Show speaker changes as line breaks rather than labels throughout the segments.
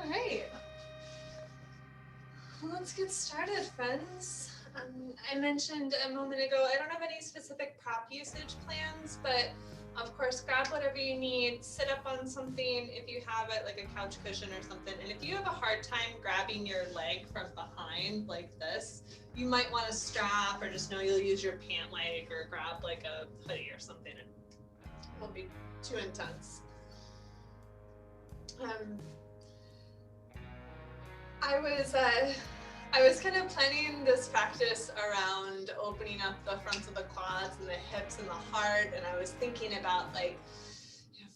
All right, well, let's get started, friends. I mentioned a moment ago, I don't have any specific prop usage plans, but of course, grab whatever you need, sit up on something if you have it, like a couch cushion or something. And if you have a hard time grabbing your leg from behind like this, you might want to strap or just know you'll use your pant leg or grab like a hoodie or something. It won't be too intense. I was kind of planning this practice around opening up the fronts of the quads and the hips and the heart, and I was thinking about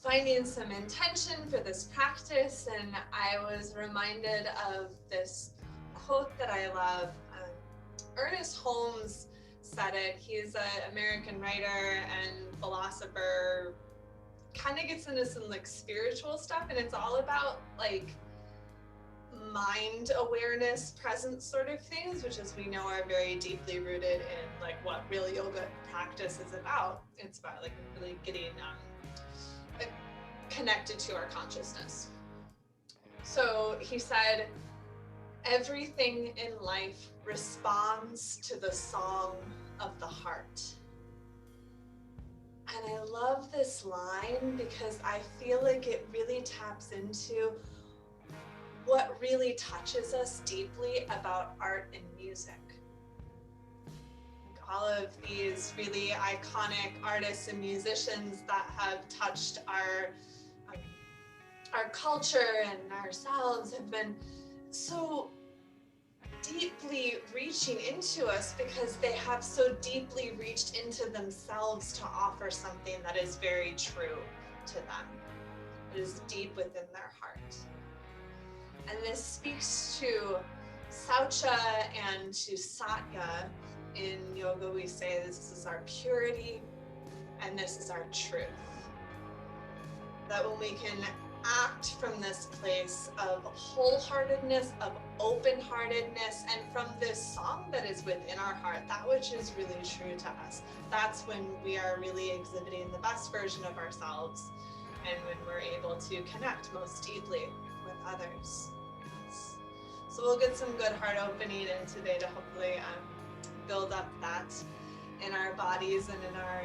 finding some intention for this practice, and I was reminded of this quote that I love. Ernest Holmes said it. He's an American writer and philosopher, kind of gets into some spiritual stuff, and it's all about mind awareness, presence sort of things, which as we know are very deeply rooted in what real yoga practice is about. It's about really getting connected to our consciousness. So he said, everything in life responds to the song of the heart. And I love this line because I feel like it really taps into what really touches us deeply about art and music. All of these really iconic artists and musicians that have touched our culture and ourselves have been so deeply reaching into us because they have so deeply reached into themselves to offer something that is very true to them. It is deep within their heart. And this speaks to Saucha and to Satya. In yoga, we say this is our purity and this is our truth. That when we can act from this place of wholeheartedness, of open-heartedness, and from this song that is within our heart, that which is really true to us, that's when we are really exhibiting the best version of ourselves and when we're able to connect most deeply with others. So we'll get some good heart opening in today to hopefully build up that in our bodies and in our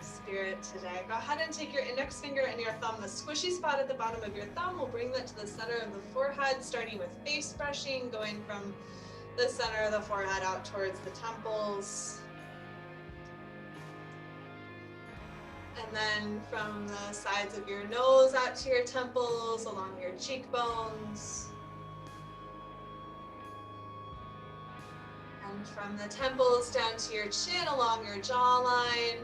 spirit today. Go ahead and take your index finger and your thumb, the squishy spot at the bottom of your thumb. We'll bring that to the center of the forehead, starting with face brushing, going from the center of the forehead out towards the temples. And then from the sides of your nose out to your temples, along your cheekbones. And from the temples down to your chin, along your jawline.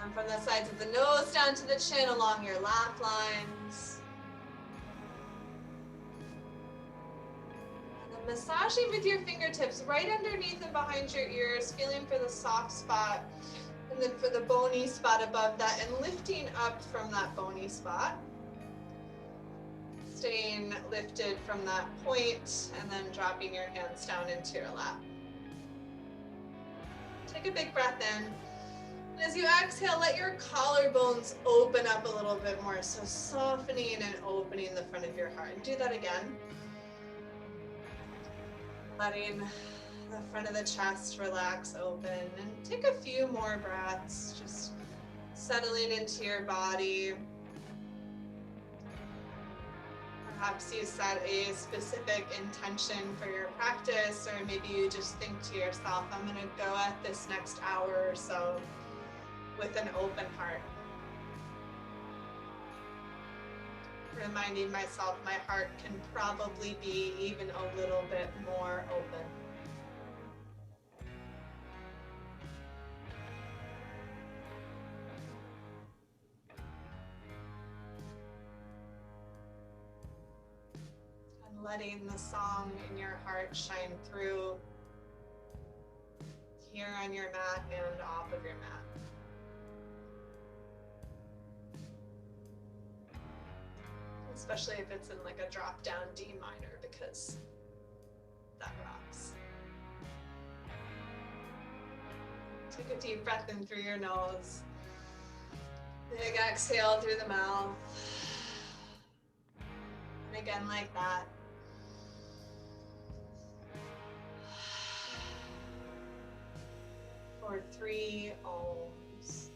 And from the sides of the nose down to the chin, along your laugh lines. And then massaging with your fingertips right underneath and behind your ears, feeling for the soft spot, and then for the bony spot above that, and lifting up from that bony spot. Staying lifted from that point, and then dropping your hands down into your lap. Take a big breath in. And as you exhale, let your collarbones open up a little bit more. So softening and opening the front of your heart. And do that again. Letting the front of the chest relax open. And take a few more breaths, just settling into your body. Perhaps you set a specific intention for your practice, or maybe you just think to yourself, I'm going to go at this next hour or so with an open heart. Reminding myself my heart can probably be even a little bit more open. Letting the song in your heart shine through here on your mat and off of your mat. Especially if it's in a drop down D minor, because that rocks. Take a deep breath in through your nose. Big exhale through the mouth. again like that. For 3 ohms.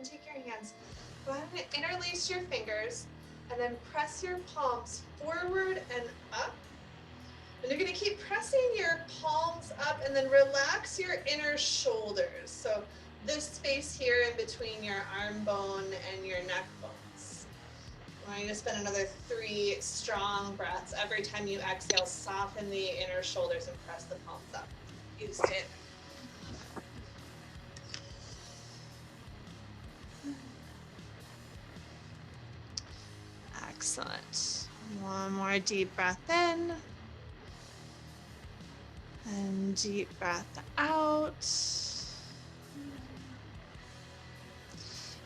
Take your hands, go ahead and interlace your fingers, and then press your palms forward and up. And you're going to keep pressing your palms up and then relax your inner shoulders. So this space here in between your arm bone and your neck bones. I want you to spend another 3 strong breaths. Every time you exhale, soften the inner shoulders and press the palms up. You stay. Excellent. One more deep breath in. And deep breath out.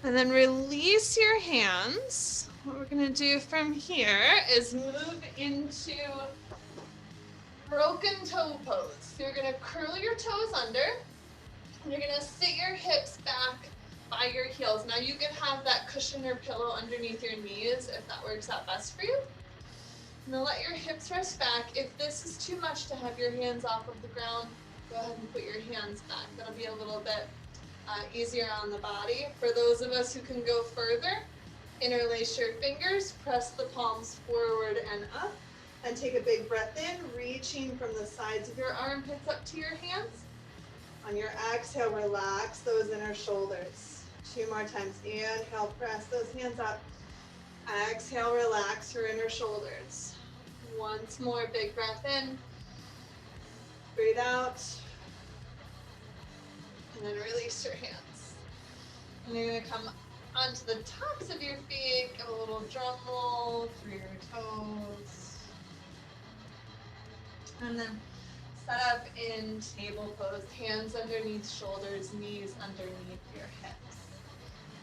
And then release your hands. What we're going to do from here is move into broken toe pose. So you're going to curl your toes under. And you're going to sit your hips back by your heels. Now you can have that cushion or pillow underneath your knees if that works out best for you. Now let your hips rest back. If this is too much to have your hands off of the ground, go ahead and put your hands back. That'll be a little bit easier on the body. For those of us who can go further, interlace your fingers, press the palms forward and up, and take a big breath in, reaching from the sides of your armpits up to your hands. On your exhale, relax those inner shoulders. 2 more times. Inhale, press those hands up. Exhale, relax your inner shoulders. Once more, big breath in. Breathe out. And then release your hands. And you're going to come onto the tops of your feet. Give a little drum roll through your toes. And then set up in table pose. Hands underneath shoulders, knees underneath your hips.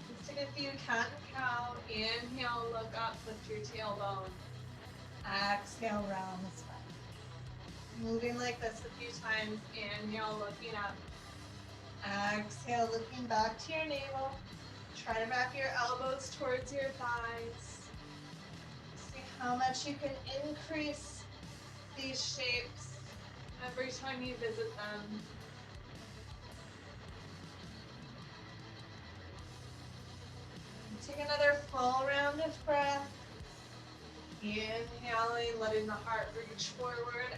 Let's take a few cat and cow. Inhale, look up, lift your tailbone. Exhale, round the spine. Moving like this a few times. Inhale, looking up. Exhale, looking back to your navel. Try to wrap your elbows towards your thighs. See how much you can increase these shapes every time you visit them. Take another full round of breath. Inhaling, letting the heart reach forward.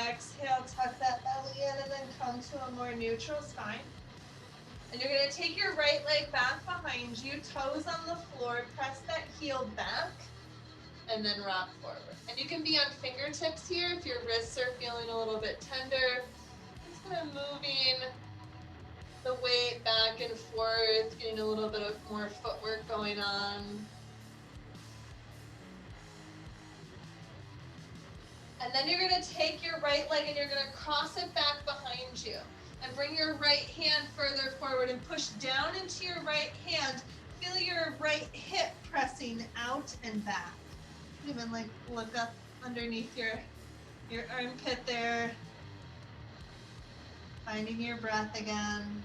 Exhale, tuck that belly in and then come to a more neutral spine. And you're going to take your right leg back behind you, toes on the floor, press that heel back, and then rock forward. And you can be on fingertips here if your wrists are feeling a little bit tender. Just kind of moving the weight back and forth, getting a little bit of more footwork going on. And then you're going to take your right leg and you're going to cross it back behind you. And bring your right hand further forward and push down into your right hand. Feel your right hip pressing out and back. Even like look up underneath your armpit there. Finding your breath again.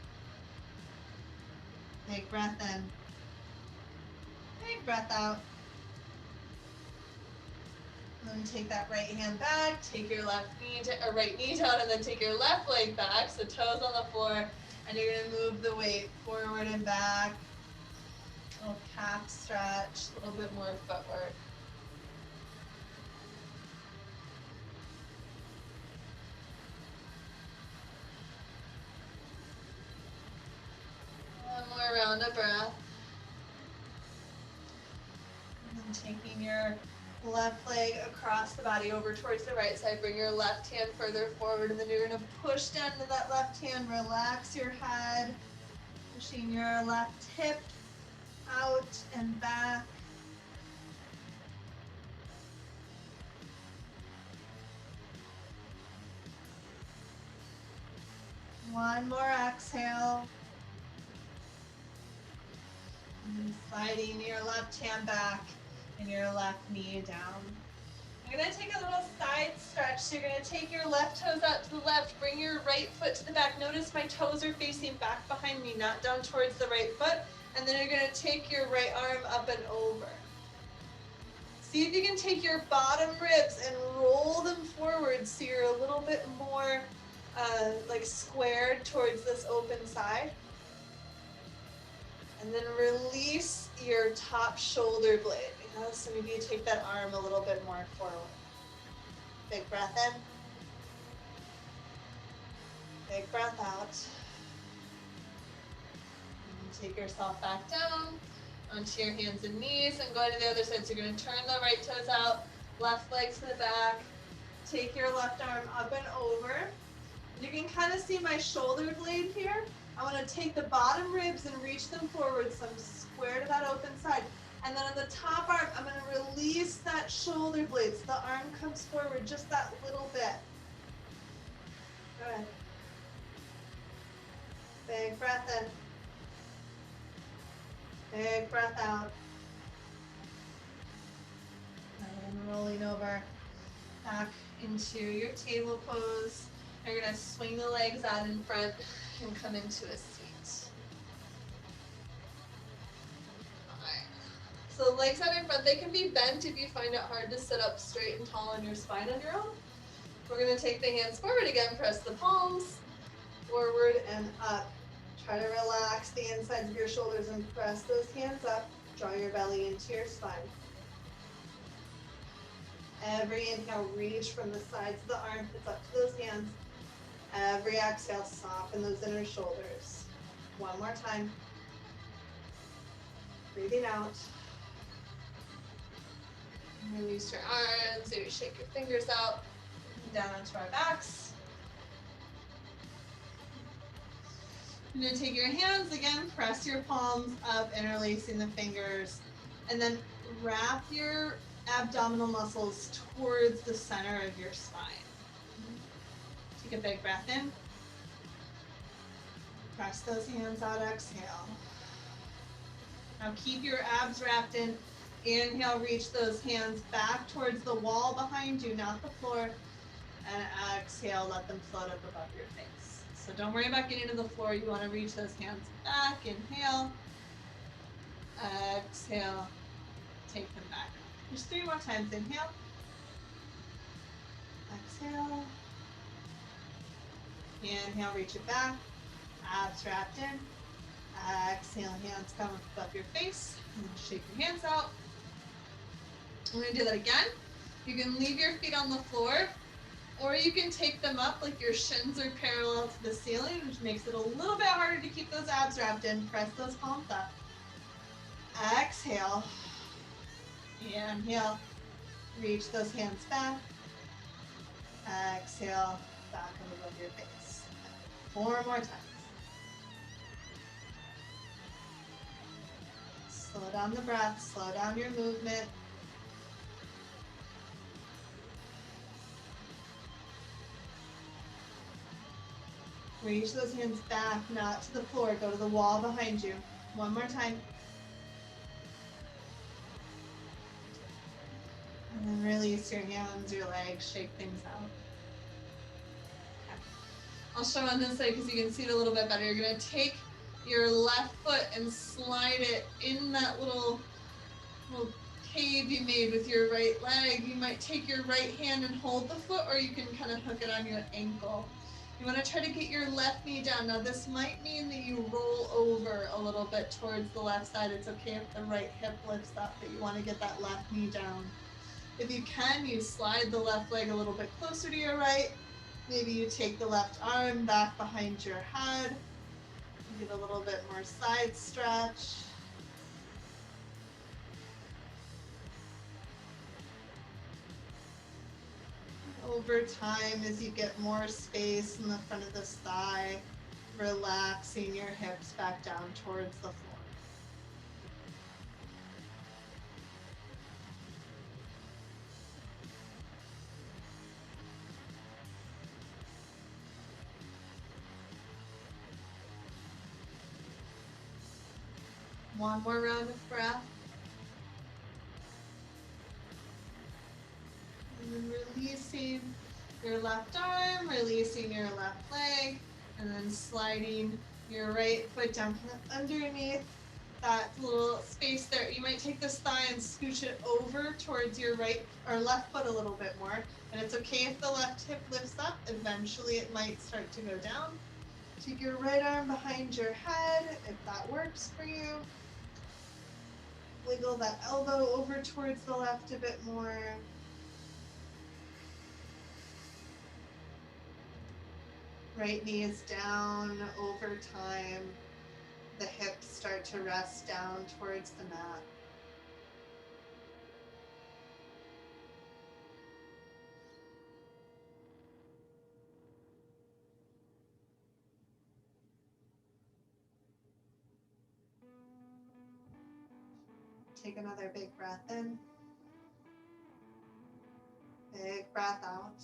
Big breath in. Big breath out. And then take that right hand back, take your right knee down, and then take your left leg back, so toes on the floor, and you're going to move the weight forward and back. A little calf stretch, a little bit more footwork. One more round of breath. And then taking your Left leg across the body over towards the right side. Bring your left hand further forward, and then you're going to push down to that left hand. Relax your head, pushing your left hip out and back. One more exhale. And sliding your left hand back and your left knee down. You're going to take a little side stretch. So you're going to take your left toes out to the left. Bring your right foot to the back. Notice my toes are facing back behind me, not down towards the right foot. And then you're going to take your right arm up and over. See if you can take your bottom ribs and roll them forward so you're a little bit more like squared towards this open side. And then release your top shoulder blade. You know, so maybe you take that arm a little bit more forward. Big breath in. Big breath out. And take yourself back down onto your hands and knees and go to the other side. So you're going to turn the right toes out, left leg to the back. Take your left arm up and over. You can kind of see my shoulder blade here. I want to take the bottom ribs and reach them forward so I'm square to that open side. And then on the top arm, I'm going to release that shoulder blade so the arm comes forward just that little bit. Good. Big breath in. Big breath out. And rolling over back into your table pose. You're going to swing the legs out in front and come into a seat. Alright. So the legs out in front, they can be bent if you find it hard to sit up straight and tall on your spine on your own. We're going to take the hands forward again, press the palms forward and up. Try to relax the insides of your shoulders and press those hands up. Draw your belly into your spine. Every inhale, reach from the sides of the armpits up to those hands. Every exhale, soften those inner shoulders. One more time. Breathing out. Release your arms, maybe shake your fingers out. Down onto our backs. You're going to take your hands again, press your palms up, interlacing the fingers, and then wrap your abdominal muscles towards the center of your spine. Take a big breath in. Press those hands out, exhale. Now keep your abs wrapped in. Inhale, reach those hands back towards the wall behind you, not the floor. And exhale, let them float up above your face. So don't worry about getting to the floor. You want to reach those hands back. Inhale. Exhale. Take them back. Just 3 more times. Inhale. Exhale. Inhale, reach it back. Abs wrapped in. Exhale, hands come above your face. And shake your hands out. We're going to do that again. You can leave your feet on the floor, or you can take them up like your shins are parallel to the ceiling, which makes it a little bit harder to keep those abs wrapped in. Press those palms up. Exhale. Inhale. Reach those hands back. Exhale. Back and above your face. 4 more times. Slow down the breath. Slow down your movement. Reach those hands back, not to the floor. Go to the wall behind you. 1 more time. And then release your hands, your legs, shake things out. Okay. I'll show on this side because you can see it a little bit better. You're going to take your left foot and slide it in that little cave you made with your right leg. You might take your right hand and hold the foot, or you can kind of hook it on your ankle. You want to try to get your left knee down. Now this might mean that you roll over a little bit towards the left side. It's okay if the right hip lifts up, but you want to get that left knee down. If you can, you slide the left leg a little bit closer to your right. Maybe you take the left arm back behind your head. Get a little bit more side stretch.
over time, as you get more space in the front of this thigh, relaxing your hips back down towards the floor. One more round of breath. And then releasing your left arm, releasing your left leg, and then sliding your right foot down underneath that little space there. You might take this thigh and scooch it over towards your right or left foot a little bit more. And it's okay if the left hip lifts up. Eventually it might start to go down. Take your right arm behind your head if that works for you. Wiggle that elbow over towards the left a bit more. Right knee is down over time. The hips start to rest down towards the mat. Take another big breath in. Big breath out.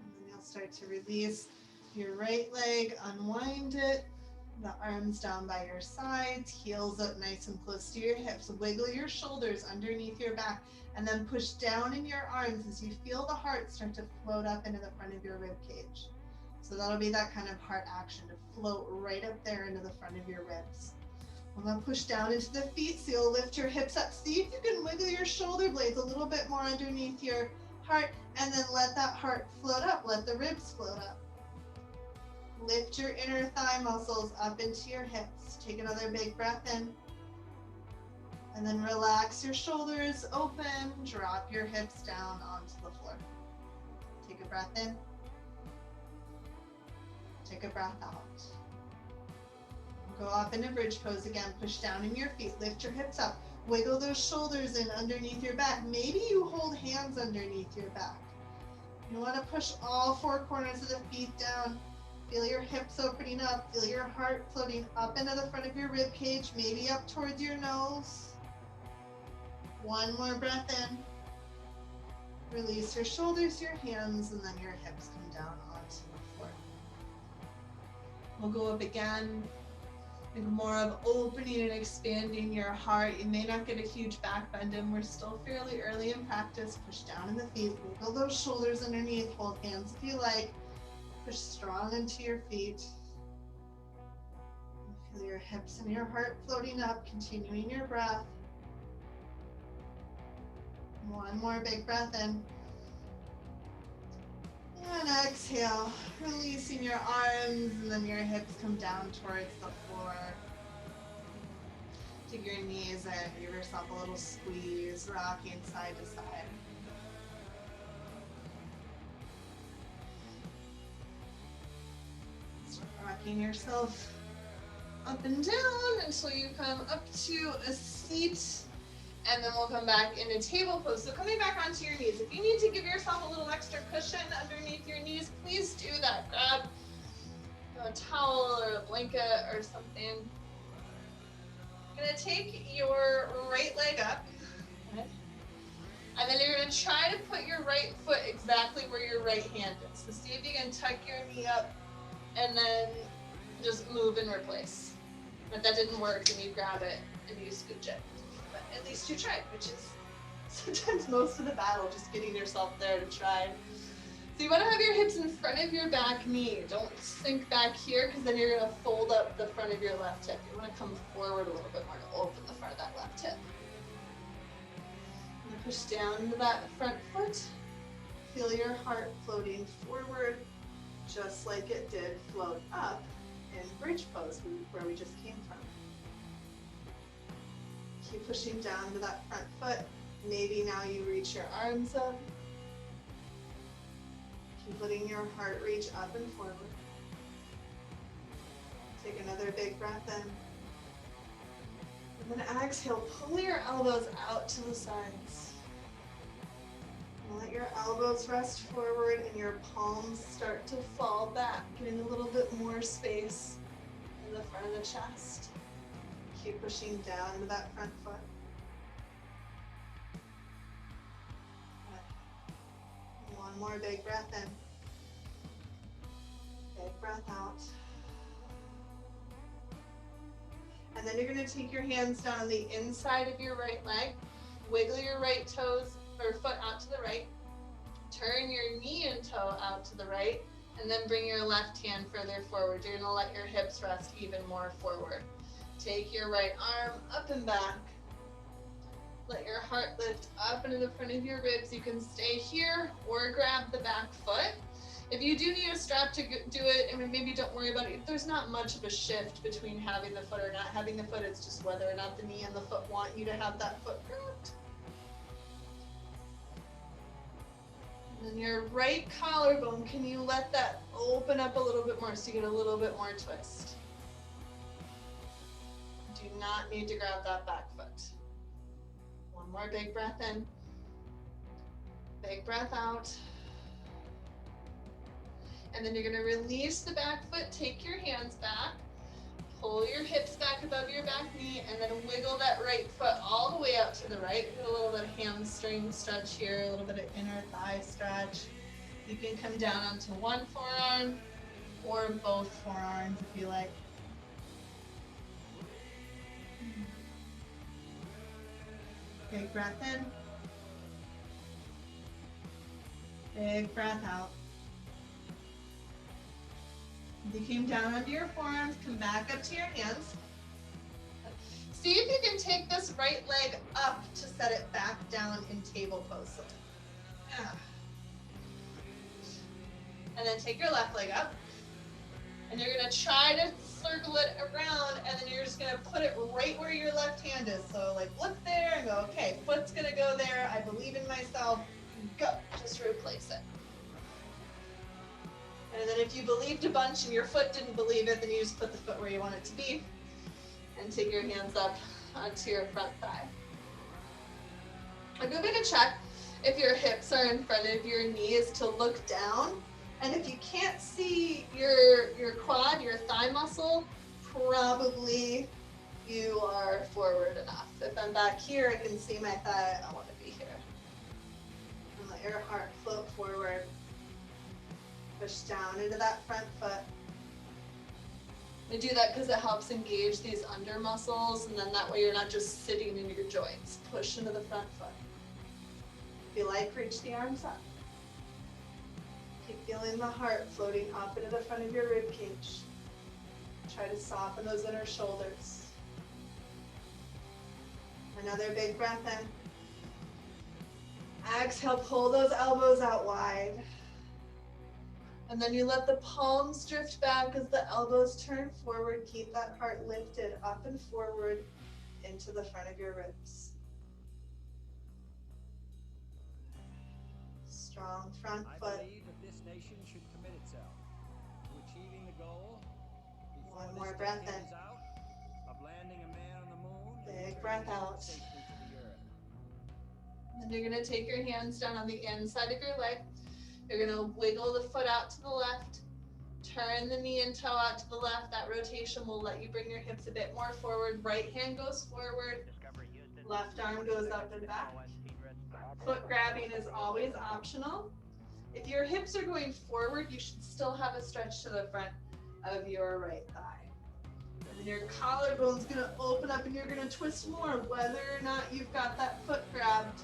And then you'll start to release your right leg, unwind it. The arms down by your sides, heels up nice and close to your hips. Wiggle your shoulders underneath your back, and then push down in your arms as you feel the heart start to float up into the front of your rib cage. So that'll be that kind of heart action to float right up there into the front of your ribs. And then push down into the feet, so you'll lift your hips up. See if you can wiggle your shoulder blades a little bit more underneath your heart, and then let that heart float up, let the ribs float up. Lift your inner thigh muscles up into your hips. Take another big breath in. And then relax your shoulders open, drop your hips down onto the floor. Take a breath in. Take a breath out. Go up into bridge pose again. Push down in your feet. Lift your hips up. Wiggle those shoulders in underneath your back. Maybe you hold hands underneath your back. You want to push all four corners of the feet down. Feel your hips opening up. Feel your heart floating up into the front of your rib cage, maybe up towards your nose. One more breath in. Release your shoulders, your hands, and then your hips come down onto the floor. We'll go up again. Think more of opening and expanding your heart. You may not get a huge back bend in. We're still fairly early in practice. Push down in the feet. Wiggle those shoulders underneath. Hold hands if you like. Push strong into your feet. Feel your hips and your heart floating up, continuing your breath. One more big breath in. And exhale, releasing your arms, and then your hips come down towards the floor. Take your knees in, give yourself a little squeeze, rocking side to side. Start rocking yourself up and down until you come up to a seat. And then we'll come back into table pose. So coming back onto your knees. If you need to give yourself a little extra cushion underneath your knees, please do that. Grab a towel or a blanket or something. You're gonna take your right leg up. And then you're gonna try to put your right foot exactly where your right hand is. So see if you can tuck your knee up and then just move and replace. If that didn't work, then you grab it and you scooch it. At least you tried, which is sometimes most of the battle, just getting yourself there to try. So you want to have your hips in front of your back knee. Don't sink back here, because then you're going to fold up the front of your left hip. You want to come forward a little bit more to open the front of that left hip. And push down into that front foot. Feel your heart floating forward, just like it did float up in bridge pose, where we just came from. Keep pushing down to that front foot. Maybe now you reach your arms up. Keep letting your heart reach up and forward. Take another big breath in. And then exhale, pull your elbows out to the sides. Let your elbows rest forward and your palms start to fall back, getting a little bit more space in the front of the chest. Keep pushing down into that front foot. Good. One more big breath in. Big breath out. And then you're going to take your hands down on the inside of your right leg. Wiggle your right toes or foot out to the right. Turn your knee and toe out to the right. And then bring your left hand further forward. You're going to let your hips rest even more forward. Take your right arm up and back. Let your heart lift up into the front of your ribs. You can stay here or grab the back foot. If you do need a strap to do it, I mean, maybe don't worry about it. There's not much of a shift between having the foot or not having the foot. It's just whether or not the knee and the foot want you to have that foot grabbed. And then your right collarbone, can you let that open up a little bit more so you get a little bit more twist? Do not need to grab that back foot. One more big breath in. Big breath out. And then you're going to release the back foot, take your hands back, pull your hips back above your back knee, and then wiggle that right foot all the way out to the right. Get a little bit of hamstring stretch here, a little bit of inner thigh stretch. You can come down onto one forearm or both forearms if you like. Big breath in. Big breath out. If you came down onto your forearms, come back up to your hands. See if you can take this right leg up to set it back down in table pose. And then take your left leg up. And you're going to try to circle it around, and then you're just going to put it right where your left hand is. So like look there and go, okay, foot's going to go there. I believe in myself. Go. Just replace it. And then if you believed a bunch and your foot didn't believe it, then you just put the foot where you want it to be and take your hands up onto your front thigh. A good way to check if your hips are in front of your knees to look down. And if you can't see your quad, your thigh muscle, probably you are forward enough. If I'm back here, I can see my thigh, I want to be here. And let your heart float forward. Push down into that front foot. I do that because it helps engage these under muscles, and then that way you're not just sitting in your joints. Push into the front foot. If you like, reach the arms up. Keep feeling the heart floating up into the front of your rib cage. Try to soften those inner shoulders. Another big breath in. Exhale, pull those elbows out wide. And then you let the palms drift back as the elbows turn forward. Keep that heart lifted up and forward into the front of your ribs. Strong front foot.
I believe that this nation should commit itself to achieving the goal before
One more
this
breath
decade
in.
is out, of landing a man on the moon and
Big breath
returning
out.
safely to the earth.
Then you're going to take your hands down on the inside of your leg. You're going to wiggle the foot out to the left. Turn the knee and toe out to the left. That rotation will let you bring your hips a bit more forward. Right hand goes forward. Left arm goes up and back. Foot grabbing is always optional. If your hips are going forward, you should still have a stretch to the front of your right thigh. And then your collarbone's going to open up and you're going to twist more, whether or not you've got that foot grabbed.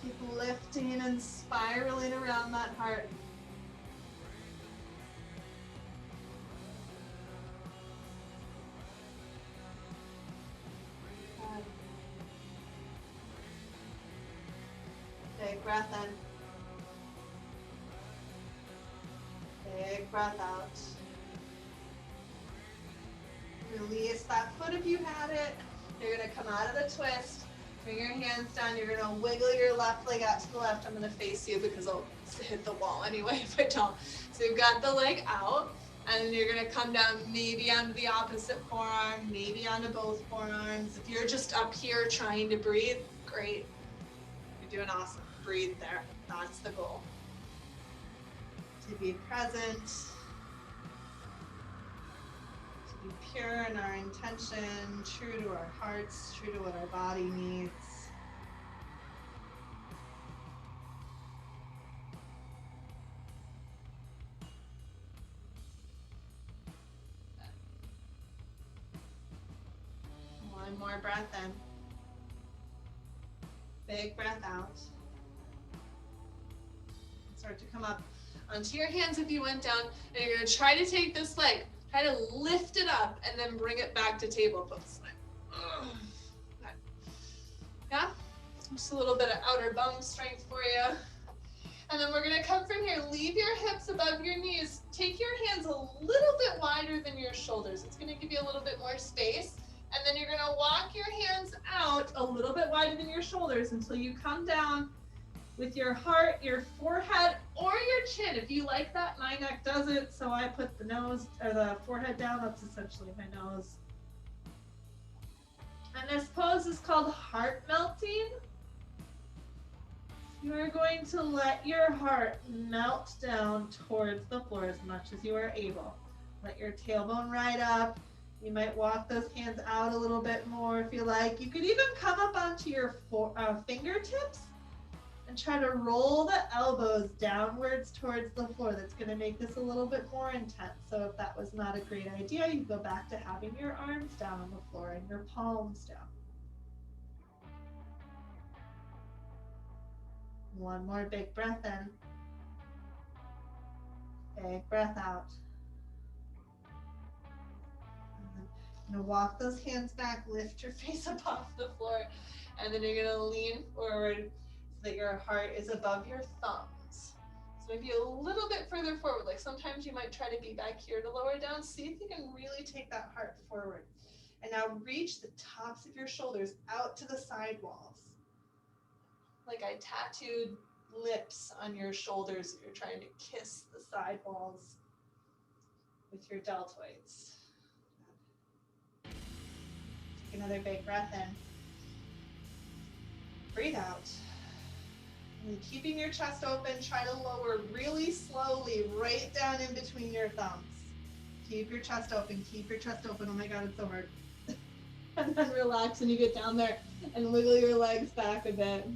Keep lifting and spiraling around that heart. Big breath in. Big breath out. Release that foot if you had it. You're going to come out of the twist. Bring your hands down. You're going to wiggle your left leg out to the left. I'm going to face you because I'll hit the wall anyway if I don't. So you've got the leg out, and then you're going to come down maybe onto the opposite forearm, maybe onto both forearms. If you're just up here trying to breathe, great. You're doing awesome. breathe there. That's the goal. To be present, to be pure in our intention, true to our hearts, true to what our body needs. One more breath in. Big breath out. Start to come up onto your hands if you went down, and you're going to try to take this leg, try to lift it up, and then bring it back to table pose. Yeah? Just a little bit of outer bum strength for you. And then we're going to come from here, leave your hips above your knees, take your hands a little bit wider than your shoulders. It's going to give you a little bit more space. And then you're going to walk your hands out a little bit wider than your shoulders until you come down with your heart, your forehead, or your chin. If you like that, my neck doesn't, so I put the nose or the forehead down. That's essentially my nose. And this pose is called heart melting. You are going to let your heart melt down towards the floor as much as you are able. Let your tailbone ride up. You might walk those hands out a little bit more if you like. You could even come up onto your fingertips and try to roll the elbows downwards towards the floor. That's going to make this a little bit more intense. So if that was not a great idea, you go back to having your arms down on the floor and your palms down. One more big breath in. Big breath out. You're going to walk those hands back, lift your face up off the floor, and then you're going to lean forward so that your heart is above your thumbs. So maybe a little bit further forward. Like sometimes you might try to be back here to lower down. See if you can really take that heart forward. And now reach the tops of your shoulders out to the side walls. Like I tattooed lips on your shoulders. You're trying to kiss the side walls with your deltoids. Take another big breath in. Breathe out. And keeping your chest open, try to lower really slowly right down in between your thumbs. Keep your chest open, keep your chest open. Oh my God, it's so hard. And then relax when you get down there and wiggle your legs back a bit.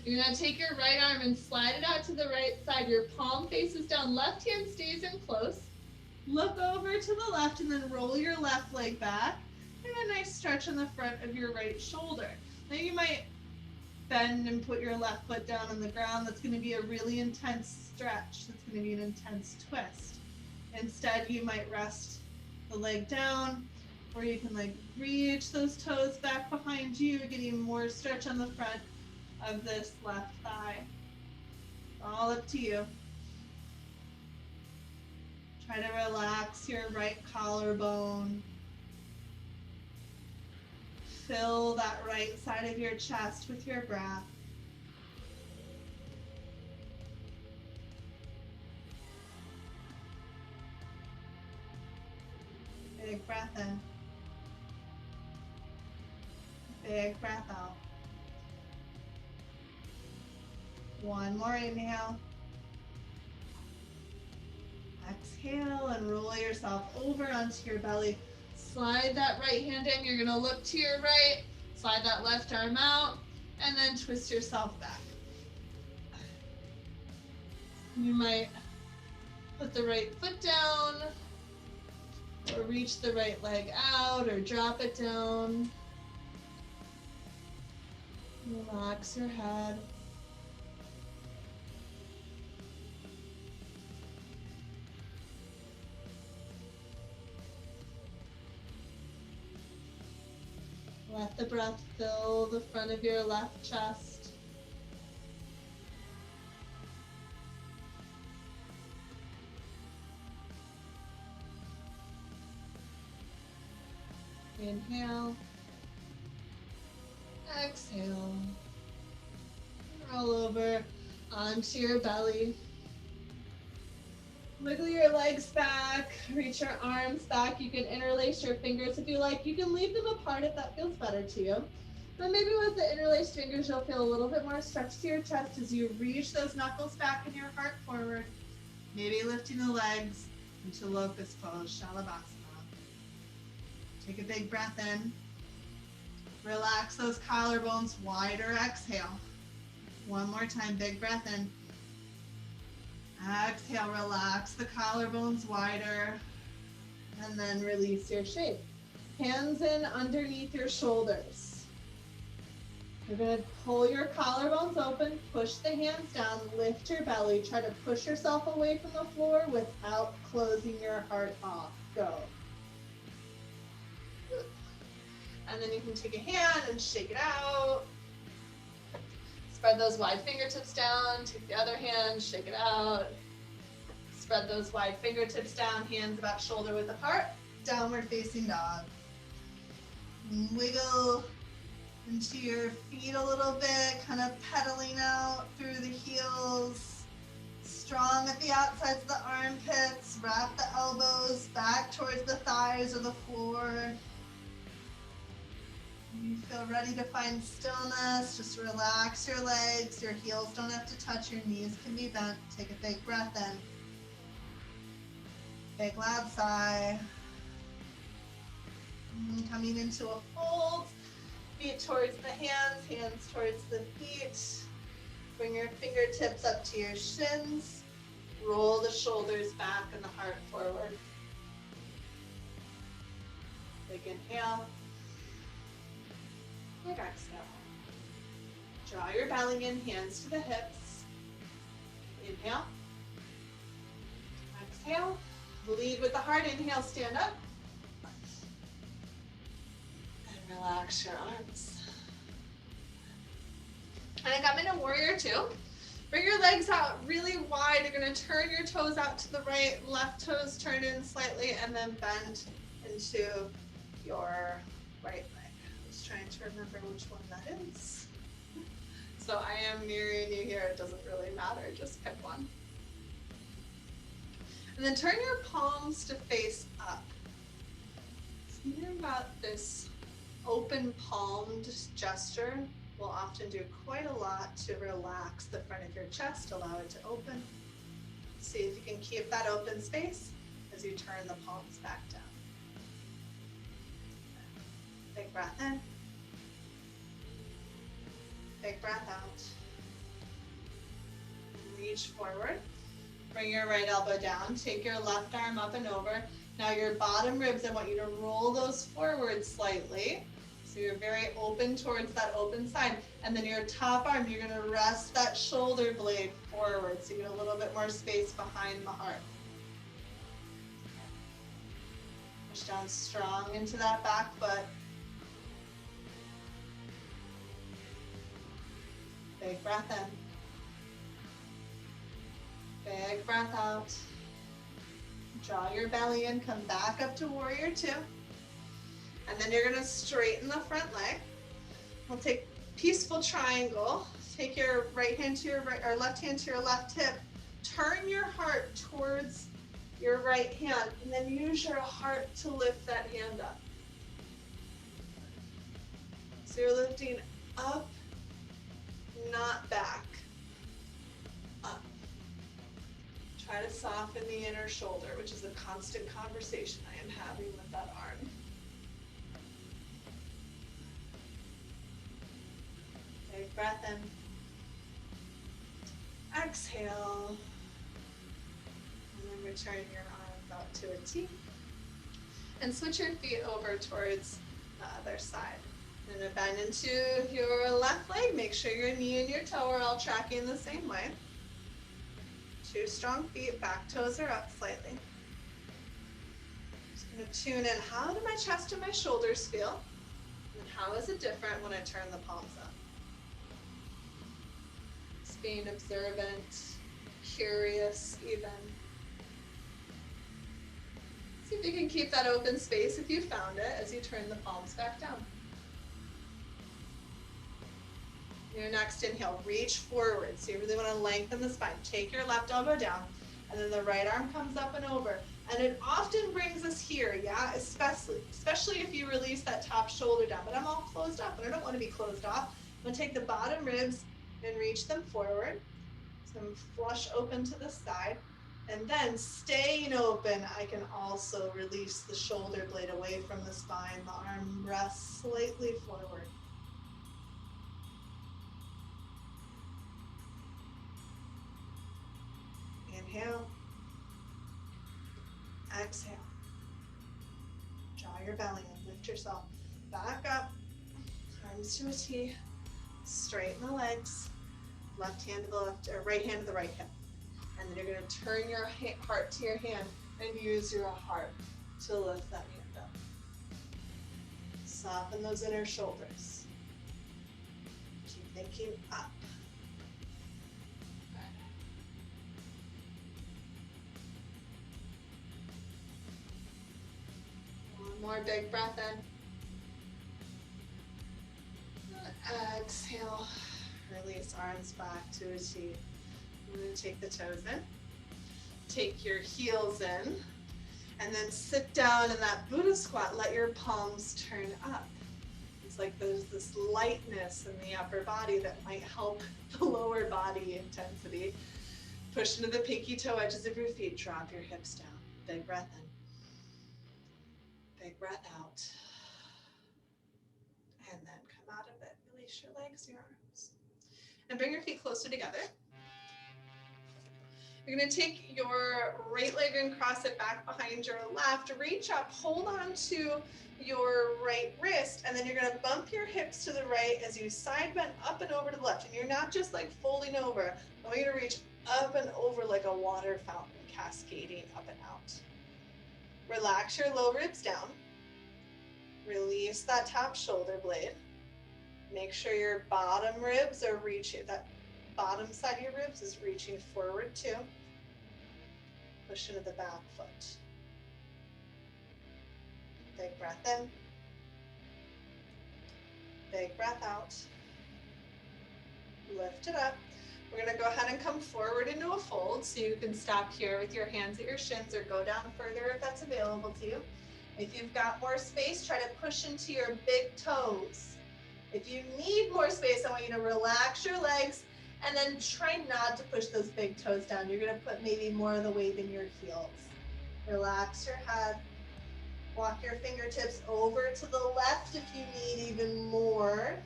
You're going to take your right arm and slide it out to the right side. Your palm faces down. Left hand stays in close. Look over to the left and then roll your left leg back. And a nice stretch on the front of your right shoulder. Now you might bend and put your left foot down on the ground. That's going to be a really intense stretch. That's going to be an intense twist. Instead, you might rest the leg down, or you can like reach those toes back behind you, getting more stretch on the front of this left thigh. All up to you. Try to relax your right collarbone. Fill that right side of your chest with your breath. Big breath in. Big breath out. One more inhale. Exhale and roll yourself over onto your belly. Slide that right hand in. You're going to look to your right. Slide that left arm out. And then twist yourself back. You might put the right foot down, or reach the right leg out, or drop it down. Relax your head. Let the breath fill the front of your left chest. Inhale. Exhale. Roll over onto your belly. Wiggle your legs back, reach your arms back. You can interlace your fingers if you like. You can leave them apart if that feels better to you. But maybe with the interlaced fingers, you'll feel a little bit more stretch to your chest as you reach those knuckles back and your heart forward. Maybe lifting the legs into locust pose, Shalabhasana. Take a big breath in. Relax those collarbones, wider exhale. One more time, big breath in. Exhale, relax the collarbones wider. And then release your shape. Hands in underneath your shoulders. You're going to pull your collarbones open, push the hands down, lift your belly. Try to push yourself away from the floor without closing your heart off. Go. And then you can take a hand and shake it out. Spread those wide fingertips down. Take the other hand, shake it out. Spread those wide fingertips down, hands about shoulder width apart. Downward facing dog. Wiggle into your feet a little bit, kind of pedaling out through the heels. Strong at the outsides of the armpits. Wrap the elbows back towards the thighs or the floor. You feel ready to find stillness. Just relax your legs. Your heels don't have to touch. Your knees can be bent. Take a big breath in. Big loud sigh. Coming into a fold. Feet towards the hands, hands towards the feet. Bring your fingertips up to your shins. Roll the shoulders back and the heart forward. Big inhale. Big exhale. Draw your belly in, hands to the hips. Inhale. Exhale. Lead with the heart. Inhale, stand up. And relax your arms. And I come into warrior two. Bring your legs out really wide. You're going to turn your toes out to the right. Left toes turn in slightly and then bend into your right leg. Trying to remember which one that is. So I am mirroring you here. It doesn't really matter. Just pick one. And then turn your palms to face up. Thinking about this open palmed gesture will often do quite a lot to relax the front of your chest, allow it to open. See if you can keep that open space as you turn the palms back down. Big breath in. Big breath out. Reach forward. Bring your right elbow down. Take your left arm up and over. Now your bottom ribs, I want you to roll those forward slightly. So you're very open towards that open side. And then your top arm, you're going to rest that shoulder blade forward so you get a little bit more space behind the heart. Push down strong into that back foot. Big breath in. Big breath out. Draw your belly in, come back up to warrior two. And then you're gonna straighten the front leg. We'll take peaceful triangle. Take your right hand to your right, or left hand to your left hip. Turn your heart towards your right hand, and then use your heart to lift that hand up. So you're lifting up, not back. Up. Try to soften the inner shoulder, which is a constant conversation I am having with that arm. Big breath in. Exhale. And then return your arms out to a T. And switch your feet over towards the other side. And then bend into your left leg. Make sure your knee and your toe are all tracking the same way. Two strong feet, back toes are up slightly. Just gonna tune in, how do my chest and my shoulders feel? And how is it different when I turn the palms up? Just being observant, curious even. See if you can keep that open space if you found it as you turn the palms back down. Your next inhale, reach forward. So you really want to lengthen the spine. Take your left elbow down, and then the right arm comes up and over. And it often brings us here, yeah, especially if you release that top shoulder down. But I'm all closed off, and I don't want to be closed off. I'm gonna take the bottom ribs and reach them forward. So I'm flush open to the side. And then staying open, I can also release the shoulder blade away from the spine. The arm rests slightly forward. Inhale. Exhale. Draw your belly in, lift yourself back up, arms to a T, straighten the legs, left hand to the left, or right hand to the right hip. And then you're gonna turn your heart to your hand and use your heart to lift that hand up. Soften those inner shoulders. Keep thinking up. More big breath in. Exhale. Release arms back to a T. I'm going to take the toes in. Take your heels in. And then sit down in that Buddha squat. Let your palms turn up. It's like there's this lightness in the upper body that might help the lower body intensity. Push into the pinky toe edges of your feet. Drop your hips down. Big breath in. Big breath out. And then come out of it. Release your legs, your arms. And bring your feet closer together. You're going to take your right leg and cross it back behind your left. Reach up, hold on to your right wrist, and then you're going to bump your hips to the right as you side bend up and over to the left. And you're not just like folding over. I want you to reach up and over like a water fountain, cascading up and out. Relax your low ribs down. Release that top shoulder blade. Make sure your bottom ribs are reaching, that bottom side of your ribs is reaching forward too. Push into the back foot. Big breath in. Big breath out. Lift it up. We're going to go ahead and come forward into a fold, so you can stop here with your hands at your shins or go down further if that's available to you. If you've got more space, try to push into your big toes. If you need more space, I want you to relax your legs and then try not to push those big toes down. You're going to put maybe more of the weight in your heels. Relax your head. Walk your fingertips over to the left if you need even more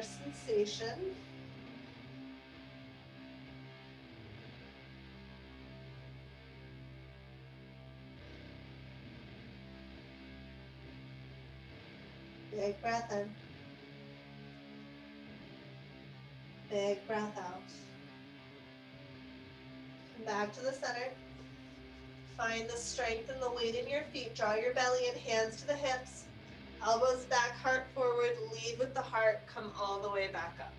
sensation. Big breath in. Big breath out. Come back to the center. Find the strength and the weight in your feet. Draw your belly in, hands to the hips. Elbows back, heart forward. Lead with the heart. Come all the way back up.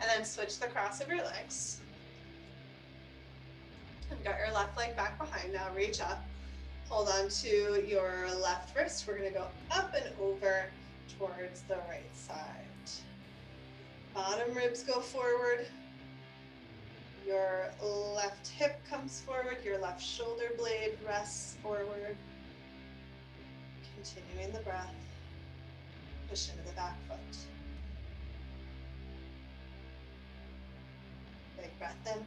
And then switch the cross of your legs. And got your left leg back behind. Now reach up. Hold on to your left wrist. We're going to go up and over towards the right side. Bottom ribs go forward. Your left hip comes forward. Your left shoulder blade rests forward. Continuing the breath. Push into the back foot. Big breath in.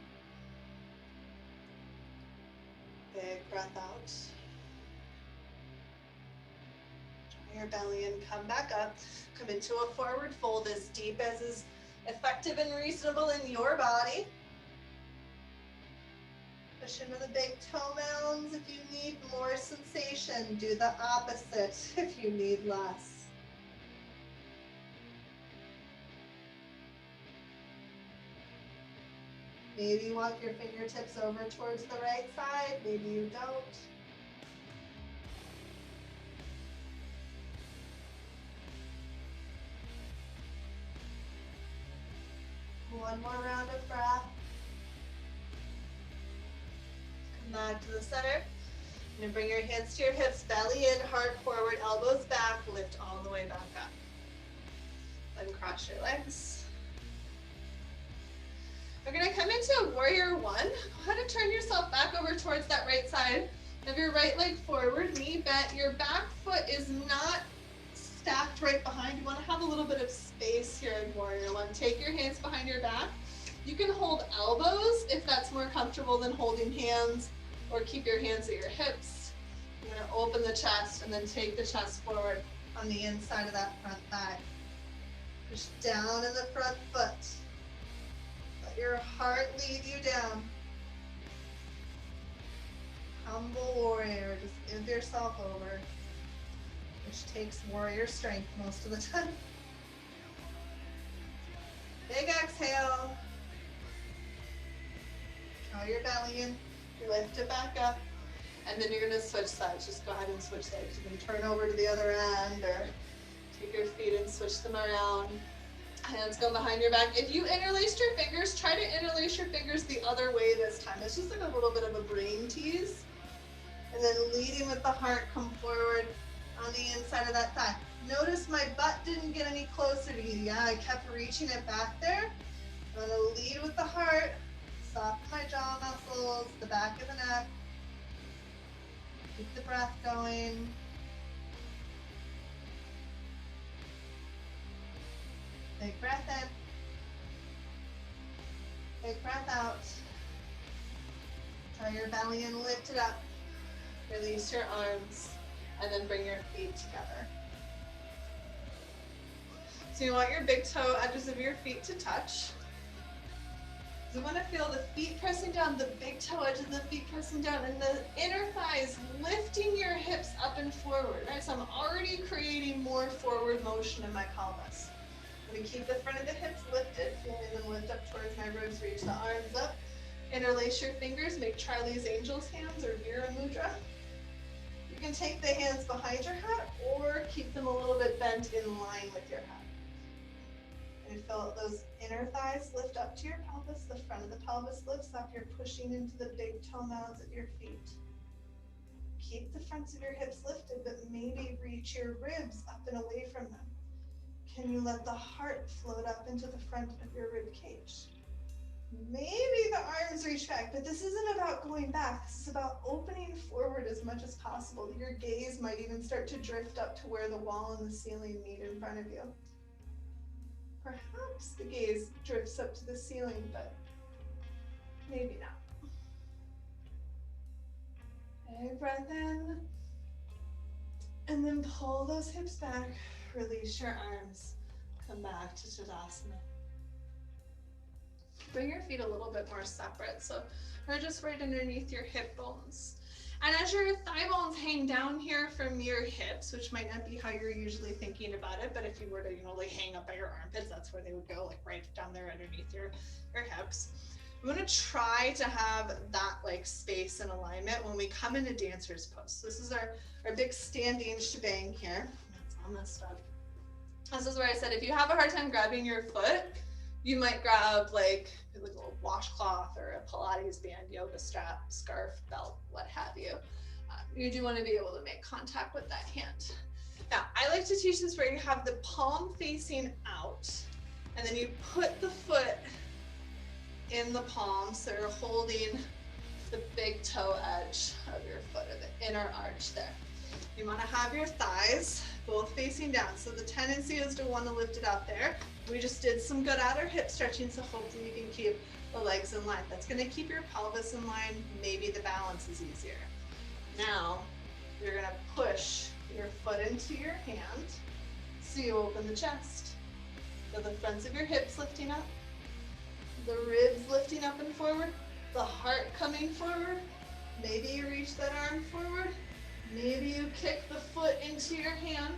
Big breath out. Your belly and come back up. Come into a forward fold as deep as is effective and reasonable in your body. Push into the big toe mounds if you need more sensation. Do the opposite if you need less. Maybe walk your fingertips over towards the right side. Maybe you don't. One more round of breath. Come back to the center. You're going to bring your hands to your hips, belly in, heart forward, elbows back, lift all the way back up. Then cross your legs.
We're gonna come into a warrior one. Go ahead and turn yourself back over towards that right side of your right leg forward, knee bent. Your back foot is not stacked right behind. You wanna have a little bit of space here in warrior one. Take your hands behind your back. You can hold elbows if that's more comfortable than holding hands, or keep your hands at your hips. You're gonna open the chest and then take the chest forward.
On the inside of that front thigh. Push down in the front foot. Let your heart lead you down. Humble warrior, just give yourself over, which takes warrior strength most of the time. Big exhale. Draw your belly in, lift it back up. And then you're gonna switch sides. Just go ahead and switch sides. You can turn over to the other end or take your feet and switch them around. Hands go behind your back. If you interlaced your fingers, try to interlace your fingers the other way this time. It's just like a little bit of a brain tease. And then leading with the heart, come forward on the inside of that thigh. Notice my butt didn't get any closer to you. Yeah, I kept reaching it back there. I'm gonna lead with the heart, soften my jaw muscles, the back of the neck. Keep the breath going. Big breath in. Big breath out. Draw your belly in, lift it up. Release your arms, and then bring your feet together. So you want your big toe edges of your feet to touch. You want to feel the feet pressing down, the big toe edge of the feet pressing down, and the inner thighs lifting your hips up and forward, right? So I'm already creating more forward motion in my pelvis. I'm going to keep the front of the hips lifted, feeling them lift up towards my ribs, reach the arms up. Interlace your fingers, make Charlie's Angels hands or Vira Mudra. You can take the hands behind your head or keep them a little bit bent in line with your head. And feel those inner thighs lift up to your pelvis, the front of the pelvis lifts up, you're pushing into the big toe mounds at your feet. Keep the fronts of your hips lifted, but maybe reach your ribs up and away from them. Can you let the heart float up into the front of your rib cage? Maybe the arms reach back, but this isn't about going back. This is about opening forward as much as possible. Your gaze might even start to drift up to where the wall and the ceiling meet in front of you. Perhaps the gaze drifts up to the ceiling, but maybe not. Big breath in, and then pull those hips back, release your arms, come back to Tadasana. Bring your feet a little bit more separate, so they're just right underneath your hip bones. And as your thigh bones hang down here from your hips, which might not be how you're usually thinking about it, but if you were to, like hang up by your armpits, that's where they would go, like right down there underneath your hips. I'm gonna try to have that like space and alignment when we come into dancer's pose. So this is our big standing shebang here. That's all messed up. This is where I said, if you have a hard time grabbing your foot, you might grab like a little washcloth or a Pilates band, yoga strap, scarf, belt, what have you. You do want to be able to make contact with that hand. Now, I like to teach this where you have the palm facing out, and then you put the foot in the palm, so you're holding the big toe edge of your foot, or the inner arch there. You want to have your thighs both facing down. So the tendency is to want to lift it out there. We just did some good outer hip stretching, so hopefully you can keep the legs in line. That's going to keep your pelvis in line. Maybe the balance is easier. Now, you're going to push your foot into your hand, so you open the chest. So the fronts of your hips lifting up, the ribs lifting up and forward, the heart coming forward. Maybe you reach that arm forward. Maybe you kick the foot into your hand.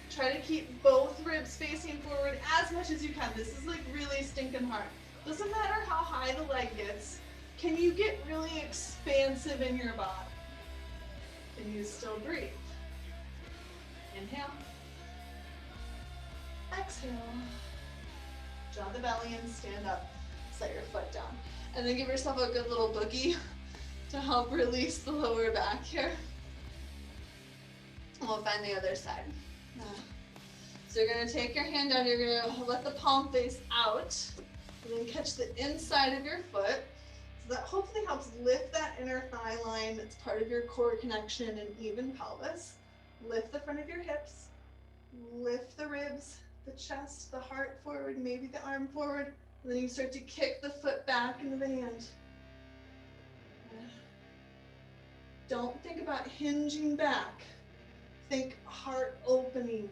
Try to keep both ribs facing forward as much as you can. This is like really stinking hard. Doesn't matter how high the leg gets. Can you get really expansive in your body? Can you still breathe? Inhale. Exhale. Draw the belly in, stand up, set your foot down. And then give yourself a good little boogie to help release the lower back here. We'll find the other side. So you're gonna take your hand down, you're gonna let the palm face out, And then catch the inside of your foot. So that hopefully helps lift that inner thigh line. It's part of your core connection and even pelvis. Lift the front of your hips. Lift the ribs, the chest, the heart forward, maybe the arm forward. And then you start to kick the foot back into the hand. Don't think about hinging back. Think heart opening.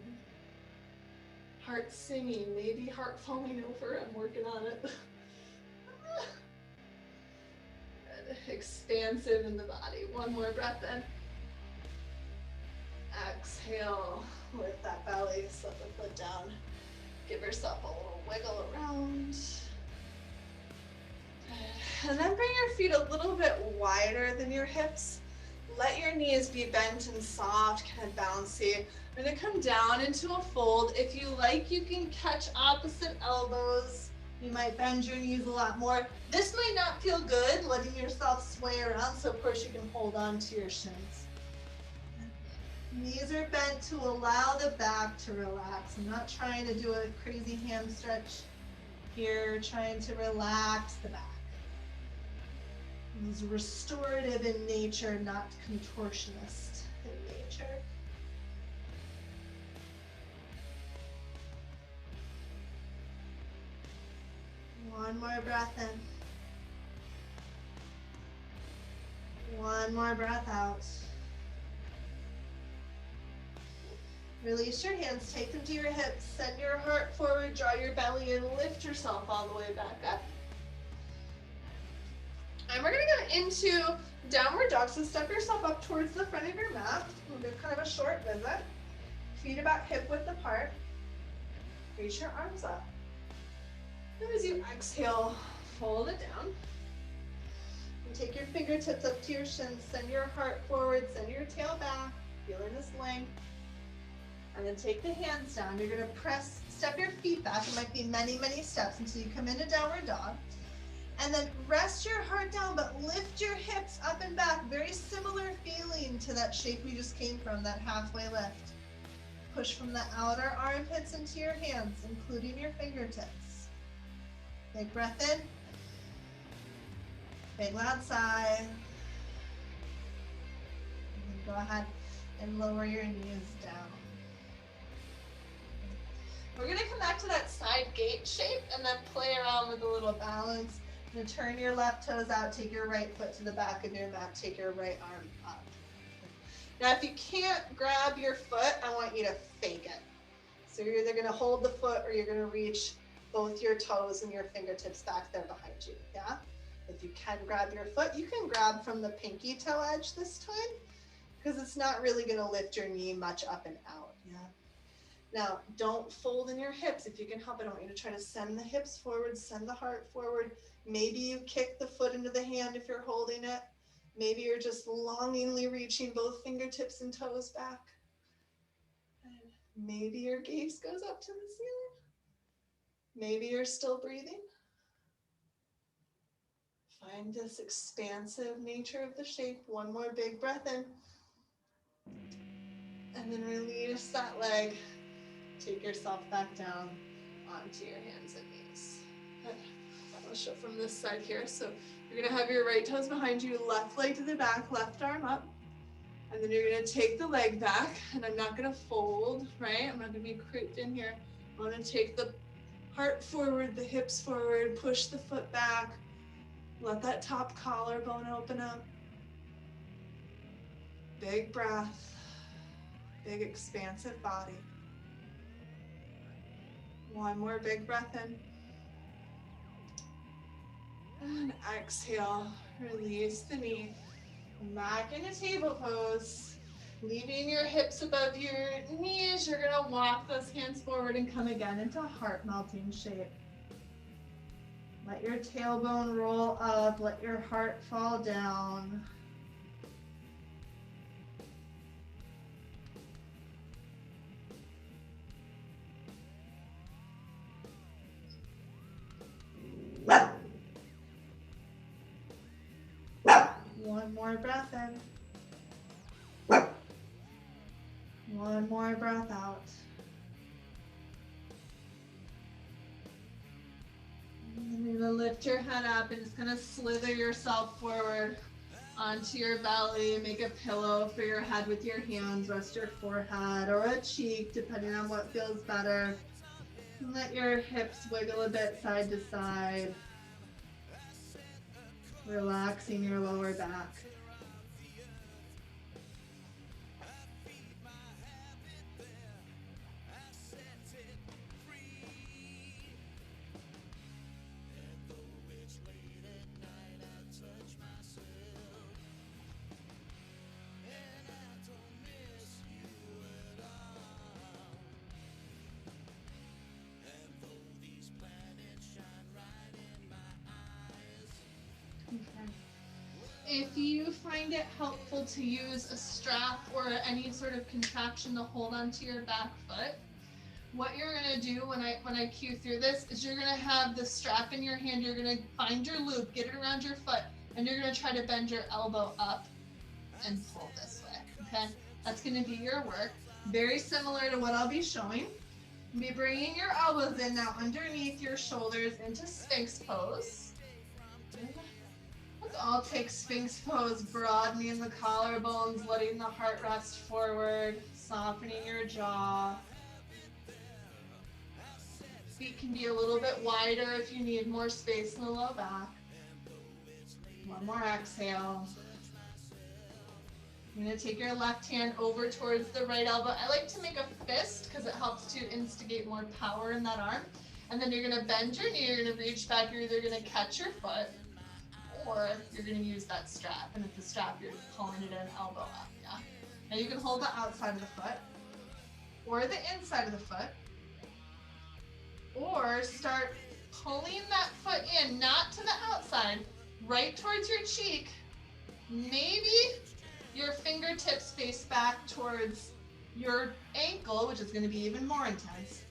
Heart singing, maybe heart falling over. I'm working on it. Good. Expansive in the body. One more breath in. Exhale, lift that belly, slip the foot down. Give yourself a little wiggle around. Good. And then bring your feet a little bit wider than your hips. Let your knees be bent and soft, kind of bouncy. I'm gonna come down into a fold. If you like, you can catch opposite elbows. You might bend your knees a lot more. This might not feel good, letting yourself sway around, so of course you can hold on to your shins. Knees are bent to allow the back to relax. I'm not trying to do a crazy hand stretch here, trying to relax the back. It's restorative in nature, not contortionist in nature. One more breath in. One more breath out. Release your hands, take them to your hips, send your heart forward, draw your belly in, lift yourself all the way back up. And we're gonna go into downward dog, so step yourself up towards the front of your mat. We'll do kind of a short visit. Feet about hip width apart. Reach your arms up. And as you exhale, fold it down. And take your fingertips up to your shins, send your heart forward, send your tail back, feeling this length. And then take the hands down. You're gonna press, step your feet back. It might be many, many steps until you come into downward dog. And then rest your heart down, but lift your hips up and back. Very similar feeling to that shape we just came from, that halfway lift. Push from the outer armpits into your hands, including your fingertips. Big breath in. Big loud sigh. And then go ahead and lower your knees down. We're gonna come back to that side gate shape and then play around with a little balance. You're gonna turn your left toes out, take your right foot to the back of your mat, take your right arm up. Now, if you can't grab your foot, I want you to fake it. So you're either gonna hold the foot or you're gonna reach both your toes and your fingertips back there behind you, yeah? If you can grab your foot, you can grab from the pinky toe edge this time, because it's not really gonna lift your knee much up and out, yeah? Now, don't fold in your hips. If you can help it, I want you to try to send the hips forward, send the heart forward. Maybe you kick the foot into the hand if you're holding it. Maybe you're just longingly reaching both fingertips and toes back. And maybe your gaze goes up to the ceiling. Maybe you're still breathing. Find this expansive nature of the shape. One more big breath in. And then release that leg. Take yourself back down onto your hands and knees. I'll show from this side here. So you're gonna have your right toes behind you, left leg to the back, left arm up. And then you're gonna take the leg back, and I'm not gonna fold, right? I'm not gonna be creeped in here. I'm gonna take the heart forward, the hips forward, push the foot back. Let that top collarbone open up. Big breath, big expansive body. One more big breath in. And exhale, release the knee. Back into table pose. Leaving your hips above your knees, you're gonna walk those hands forward and come again into heart melting shape. Let your tailbone roll up, let your heart fall down. One more breath in. One more breath out. And you're gonna lift your head up and just kind of slither yourself forward onto your belly. Make a pillow for your head with your hands. Rest your forehead or a cheek, depending on what feels better. And let your hips wiggle a bit side to side. Relaxing your lower back. If you find it helpful to use a strap or any sort of contraption to hold onto your back foot, what you're gonna do when I cue through this is you're gonna have the strap in your hand, you're gonna find your loop, get it around your foot, and you're gonna try to bend your elbow up and pull this way, okay? That's gonna be your work. Very similar to what I'll be showing. Be bringing your elbows in now underneath your shoulders into Sphinx pose. Let's all take Sphinx pose, broadening the collarbones, letting the heart rest forward, softening your jaw. Feet can be a little bit wider if you need more space in the low back. One more exhale. You're going to take your left hand over towards the right elbow. I like to make a fist because it helps to instigate more power in that arm. And then you're going to bend your knee, you're going to reach back, you're either going to catch your foot or you're going to use that strap. And with the strap, you're pulling it in, elbow up, yeah? Now you can hold the outside of the foot or the inside of the foot, or start pulling that foot in, not to the outside, right towards your cheek. Maybe your fingertips face back towards your ankle, which is going to be even more intense.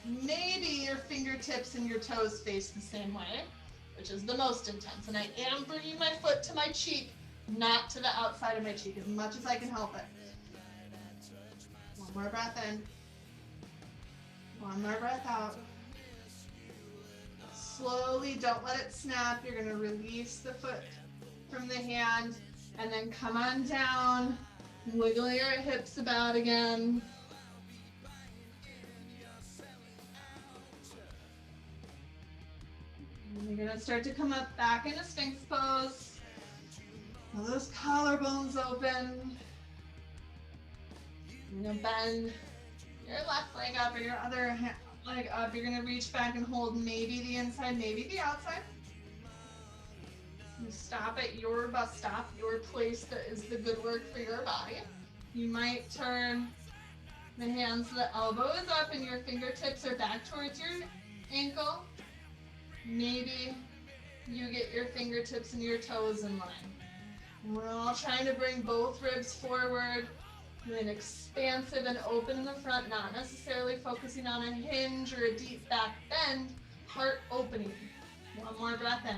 Maybe your fingertips and your toes face the same way, which is the most intense. And I am bringing my foot to my cheek, not to the outside of my cheek, as much as I can help it. One more breath in. One more breath out. Slowly, don't let it snap. You're going to release the foot from the hand and then come on down. Wiggle your hips about again. And you're going to start to come up back into Sphinx pose. Now those collarbones open. You're going to bend your left leg up or your other leg up. You're going to reach back and hold maybe the inside, maybe the outside. You stop at your bus stop, your place that is the good work for your body. You might turn the hands so the elbow is up and your fingertips are back towards your ankle. Maybe you get your fingertips and your toes in line. And we're all trying to bring both ribs forward. Feeling expansive and open in the front, not necessarily focusing on a hinge or a deep back bend, heart opening. One more breath in.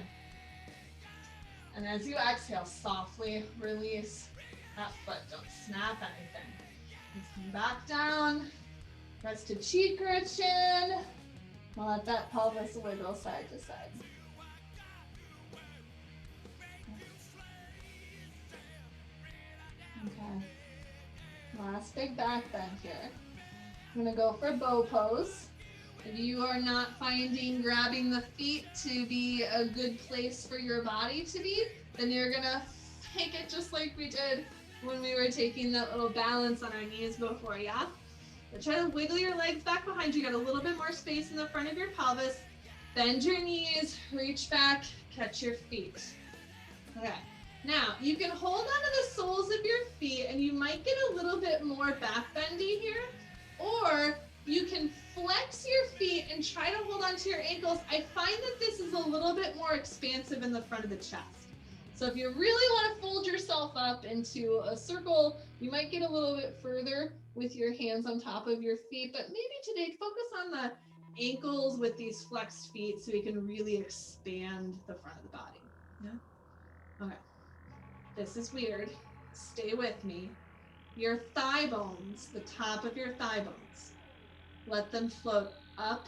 And as you exhale, softly release that foot. Don't snap anything. Let's come back down. Rest to cheek or a chin. We'll let that pelvis wiggle side to side. Okay. Last big back bend here. I'm gonna go for bow pose. If you are not finding grabbing the feet to be a good place for your body to be, then you're gonna take it just like we did when we were taking that little balance on our knees before, yeah? But try to wiggle your legs back behind you. Got a little bit more space in the front of your pelvis. Bend your knees, reach back, catch your feet. Okay. Now, you can hold onto the soles of your feet and you might get a little bit more back bendy here, or you can flex your feet and try to hold onto your ankles. I find that this is a little bit more expansive in the front of the chest. So if you really want to fold yourself up into a circle, you might get a little bit further with your hands on top of your feet, but maybe today focus on the ankles with these flexed feet so you can really expand the front of the body. Yeah? Okay. This is weird. Stay with me. Your thigh bones, the top of your thigh bones, let them float up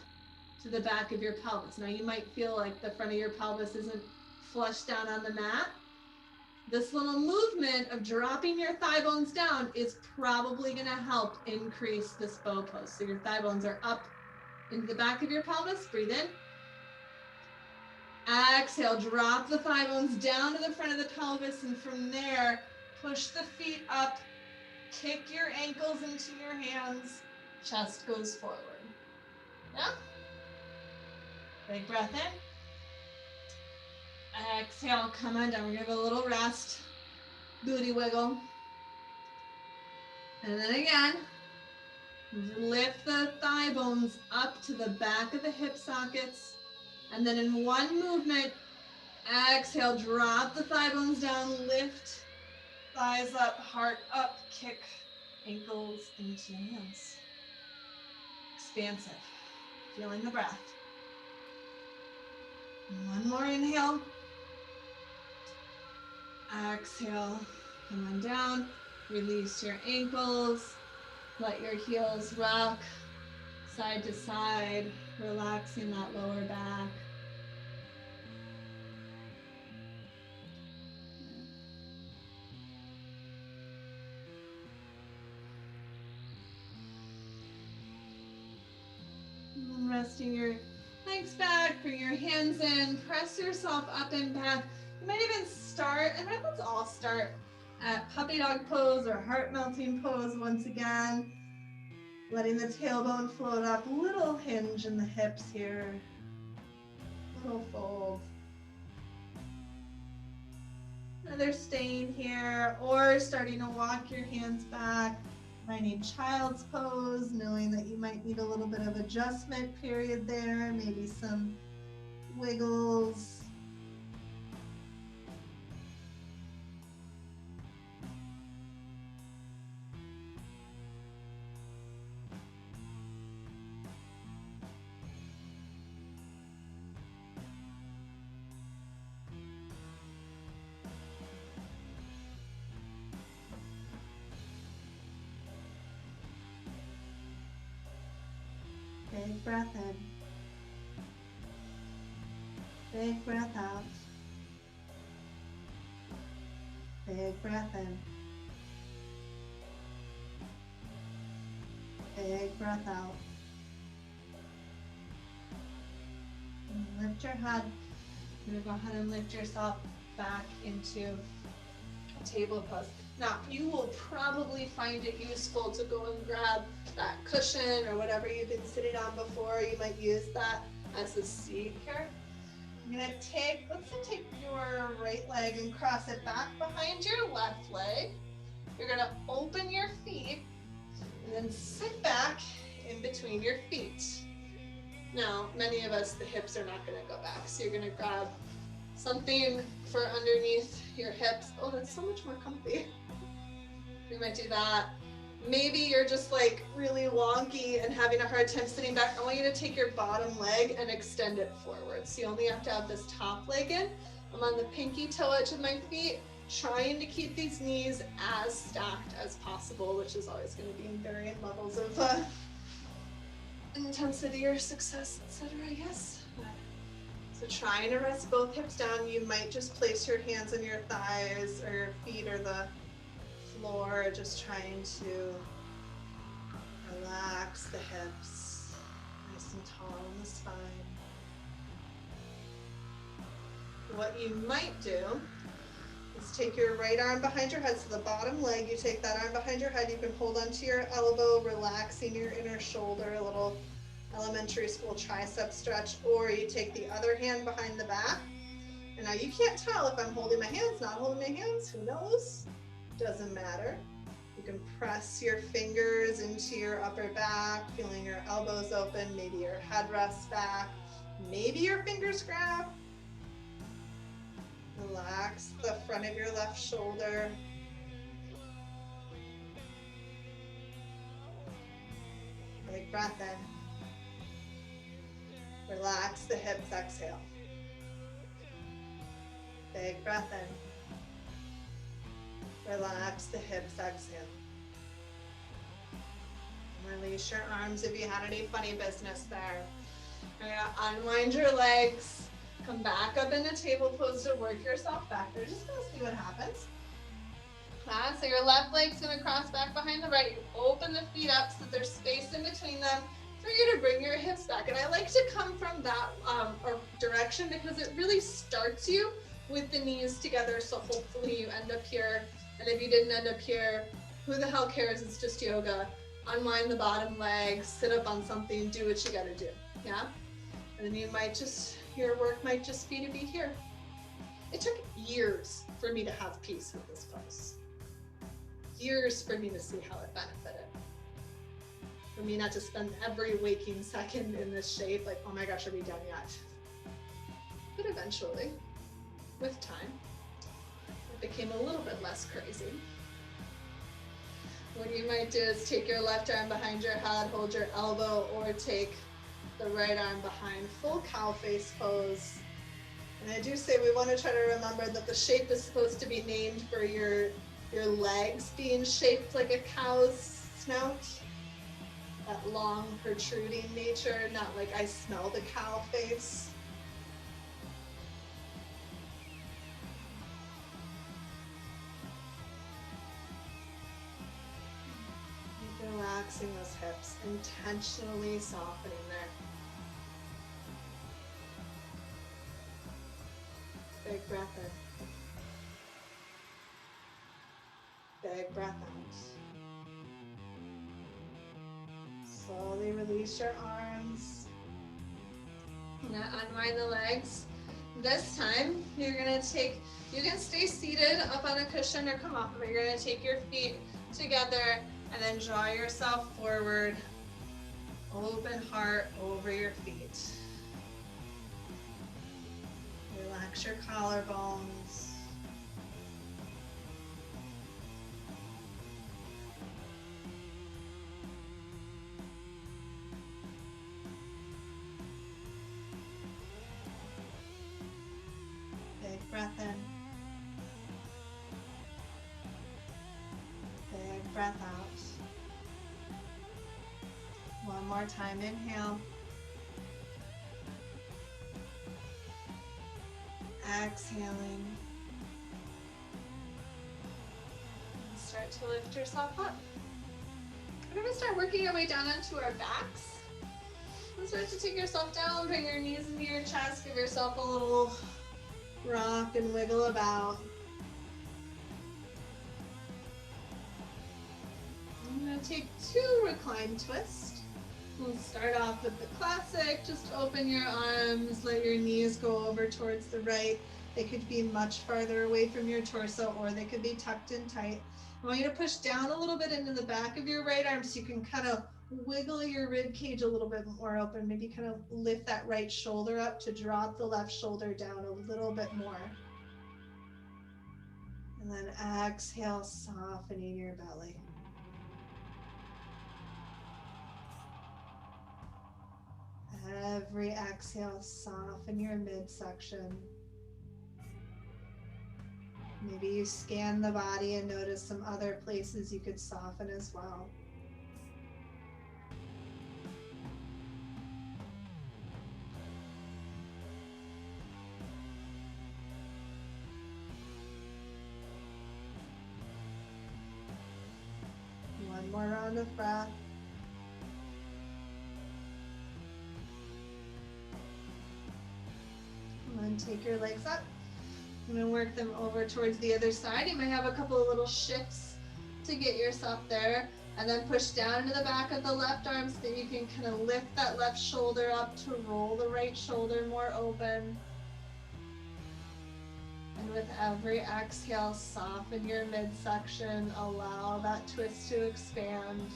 to the back of your pelvis. Now you might feel like the front of your pelvis isn't flush down on the mat. This little movement of dropping your thigh bones down is probably going to help increase this bow pose. So your thigh bones are up into the back of your pelvis. Breathe in. Exhale, drop the thigh bones down to the front of the pelvis, and from there, push the feet up, kick your ankles into your hands, chest goes forward. Yeah? Big breath in. Exhale, come on down. We're going to have a little rest. Booty wiggle. And then again, lift the thigh bones up to the back of the hip sockets. And then in one movement, exhale, drop the thigh bones down, lift thighs up, heart up, kick ankles into your hands. Expansive. Feeling the breath. One more inhale. Exhale, come on down. Release your ankles. Let your heels rock side to side, relaxing that lower back. And resting your legs back, bring your hands in, press yourself up and back. You might even start, and let's all start at puppy dog pose or heart melting pose once again. Letting the tailbone float up, little hinge in the hips here, little fold. Either staying here or starting to walk your hands back, finding child's pose, knowing that you might need a little bit of adjustment period there, maybe some wiggles. Big breath in. Big breath out. Big breath in. Big breath out. And lift your head. You're going to go ahead and lift yourself back into a table pose. Now, you will probably find it useful to go and grab that cushion or whatever you've been sitting on before. You might use that as a seat here. I'm going to take, let's take your right leg and cross it back behind your left leg. You're going to open your feet and then sit back in between your feet. Now, many of us, the hips are not going to go back, so you're going to grab something for underneath your hips. Oh, that's so much more comfy. We might do that. Maybe you're just like really wonky and having a hard time sitting back. I want you to take your bottom leg and extend it forward. So you only have to have this top leg in. I'm on the pinky toe edge of my feet, trying to keep these knees as stacked as possible, which is always going to be in varying levels of intensity or success, etc. Yes. So trying to rest both hips down. You might just place your hands on your thighs or your feet or the floor, just trying to relax the hips, nice and tall in the spine. What you might do is take your right arm behind your head, so the bottom leg, you take that arm behind your head, you can hold onto your elbow, relaxing your inner shoulder, a little elementary school tricep stretch, or you take the other hand behind the back. And now you can't tell if I'm holding my hands, not holding my hands, who knows? Doesn't matter. You can press your fingers into your upper back, feeling your elbows open, maybe your head rests back, maybe your fingers grab. Relax the front of your left shoulder. Big breath in. Relax the hips, exhale. Big breath in. Relax the hips, exhale. And release your arms if you had any funny business there. You're gonna unwind your legs, come back up into table pose to work yourself back. We're just gonna see what happens. So your left leg's gonna cross back behind the right. You open the feet up so there's space in between them for you to bring your hips back. And I like to come from that direction because it really starts you with the knees together. So hopefully you end up here. And if you didn't end up here, who the hell cares? It's just yoga. Unwind the bottom leg, sit up on something, do what you gotta do. Yeah? And then you might just, your work might just be to be here. It took years for me to have peace with this pose. Years for me to see how it benefited. For me not to spend every waking second in this shape, like, oh my gosh, are we done yet? But eventually, with time, it became a little bit less crazy. What you might do is take your left arm behind your head, hold your elbow, or take the right arm behind, full cow face pose. And I do say we want to try to remember that the shape is supposed to be named for your legs being shaped like a cow's snout. That long protruding nature, not like I smell the cow face. Relaxing those hips, intentionally softening there. Big breath in. Big breath out. Slowly release your arms. Now unwind the legs. This time, you're gonna take, you can stay seated up on a cushion or come off of it. You're gonna take your feet together and then draw yourself forward. Open heart over your feet. Relax your collarbones. Big breath in. Big breath out. One more time, inhale. Exhaling. And start to lift yourself up. We're going to start working our way down onto our backs. And start to take yourself down, bring your knees into your chest, give yourself a little rock and wiggle about. I'm going to take 2 recline twists. We'll start off with the classic, just open your arms, let your knees go over towards the right. They could be much farther away from your torso or they could be tucked in tight. I want you to push down a little bit into the back of your right arm so you can kind of wiggle your rib cage a little bit more open, maybe kind of lift that right shoulder up to drop the left shoulder down a little bit more. And then exhale, softening your belly. Every exhale, soften your midsection. Maybe you scan the body and notice some other places you could soften as well. One more round of breath. And then take your legs up. I'm going to work them over towards the other side. You might have a couple of little shifts to get yourself there. And then push down into the back of the left arm so that you can kind of lift that left shoulder up to roll the right shoulder more open. And with every exhale, soften your midsection. Allow that twist to expand.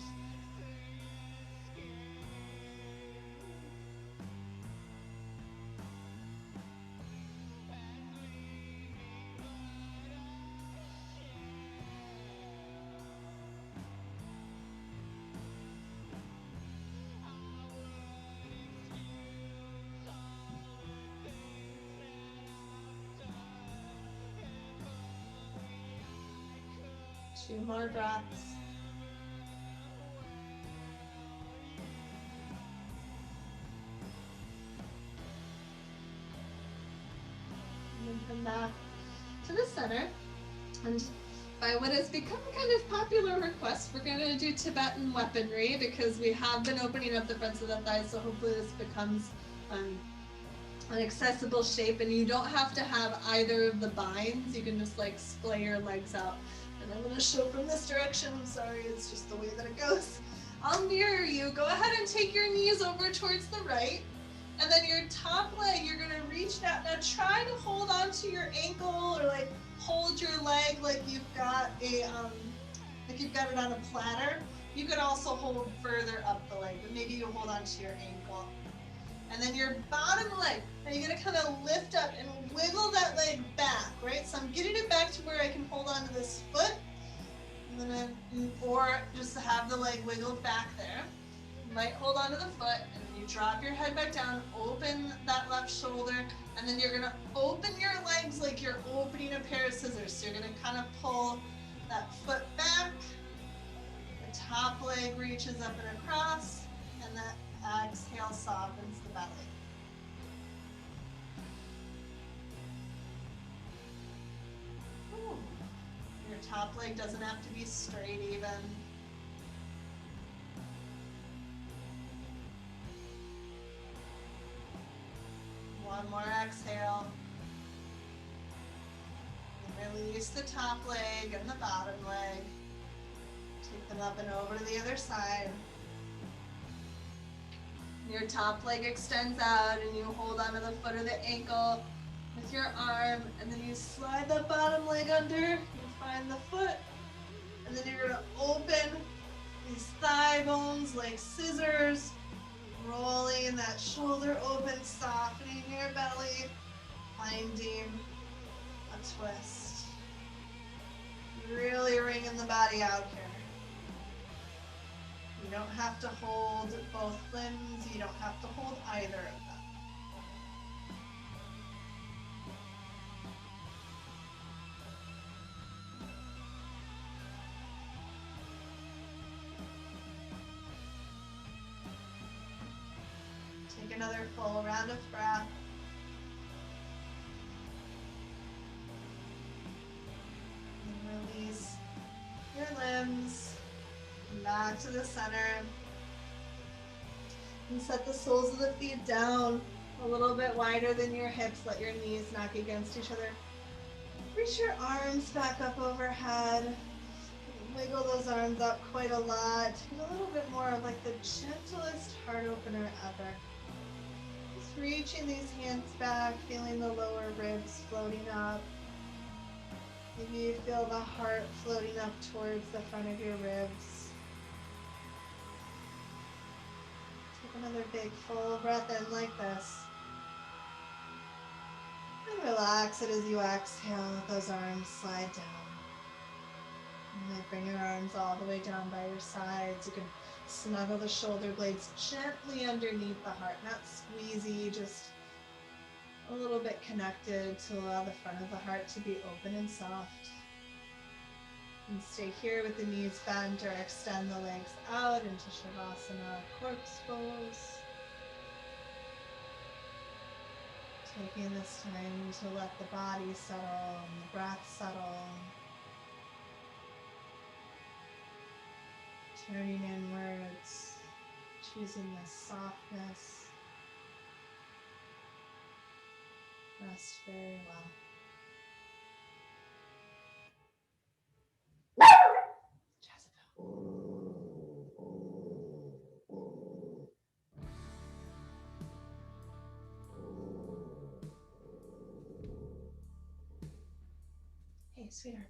Two more breaths. back to the center. And by what has become kind of popular request, we're going to do Tibetan weaponry because we have been opening up the fronts of the thighs, so hopefully this becomes an accessible shape, and you don't have to have either of the binds. You can just like splay your legs out. And I'm going to show from this direction. I'm sorry, it's just the way that it goes. I'll mirror you. Go ahead and take your knees over towards the right. And then your top leg, you're gonna reach out. Now try to hold on to your ankle or like hold your leg like you've got a like you've got it on a platter. You could also hold further up the leg, but maybe you hold on to your ankle. And then your bottom leg, now you're gonna kind of lift up and wiggle that leg back, right? So I'm getting it back to where I can hold on to this foot, and then or just have the leg wiggled back there. You might hold on to the foot, and then you drop your head back down, open that left shoulder, and then you're gonna open your legs like you're opening a pair of scissors. So you're gonna kind of pull that foot back, the top leg reaches up and across, and that exhale softens the belly. Ooh. Your top leg doesn't have to be straight even. One more exhale. And release the top leg and the bottom leg. Take them up and over to the other side. Your top leg extends out and you hold onto the foot or the ankle with your arm, and then you slide that bottom leg under, you find the foot, and then you're gonna open these thigh bones like scissors, rolling that shoulder open, softening your belly, finding a twist. Really wringing the body out here. You don't have to hold both limbs, you don't have to hold either of them. Take another full round of breath. And release your limbs. Back to the center. And set the soles of the feet down a little bit wider than your hips. Let your knees knock against each other. Reach your arms back up overhead. Wiggle those arms up quite a lot. Get a little bit more of like the gentlest heart opener ever. Just reaching these hands back, feeling the lower ribs floating up. Maybe you feel the heart floating up towards the front of your ribs. Take another big full breath in like this. And relax it as you exhale. Let those arms slide down. And then bring your arms all the way down by your sides. You can snuggle the shoulder blades gently underneath the heart, not squeezy, just a little bit connected to allow the front of the heart to be open and soft. And stay here with the knees bent or extend the legs out into Shavasana, corpse pose. Taking this time to let the body settle and the breath settle. Turning inwards, choosing the softness. Rest very well. Hey, sweetheart.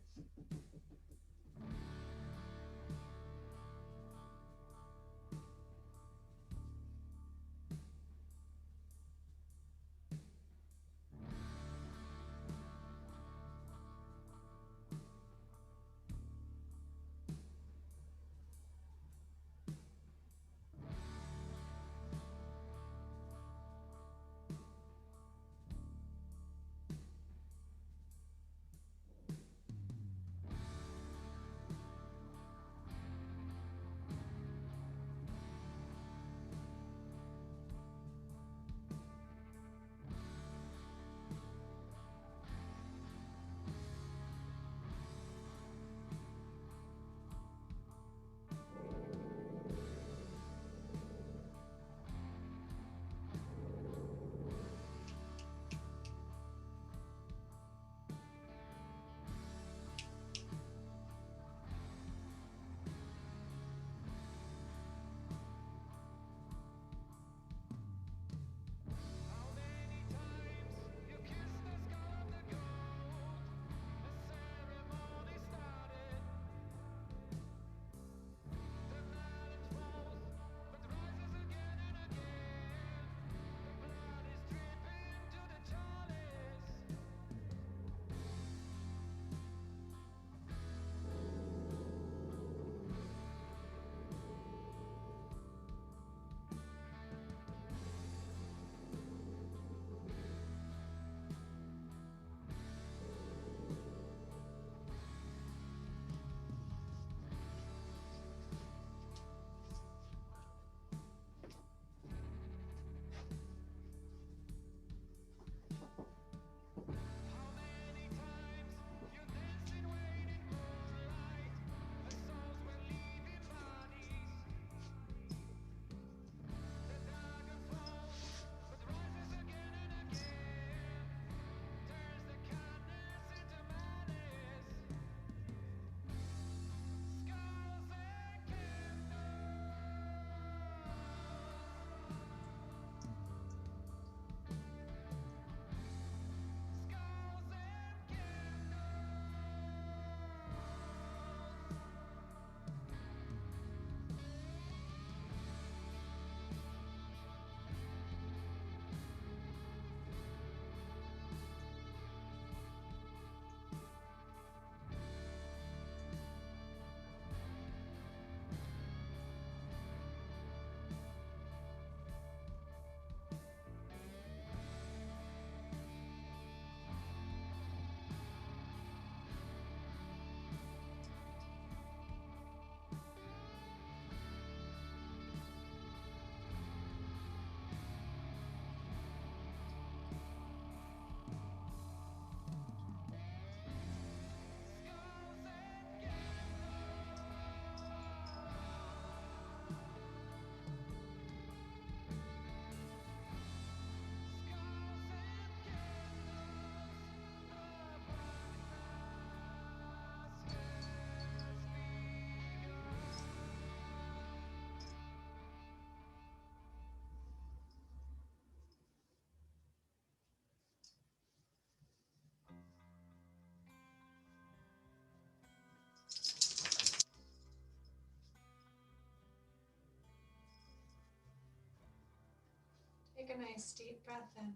Take a nice deep breath in.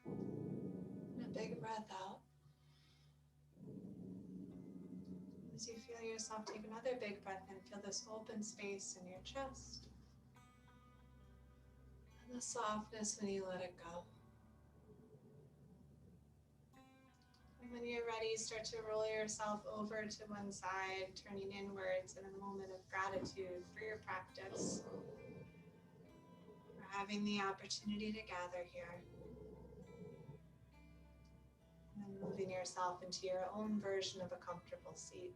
And a big breath out. As you feel yourself take another big breath in, feel this open space in your chest. And the softness when you let it go. And when you're ready, start to roll yourself over to one side, turning inwards in a moment of gratitude for your practice, for having the opportunity to gather here. And then moving yourself into your own version of a comfortable seat.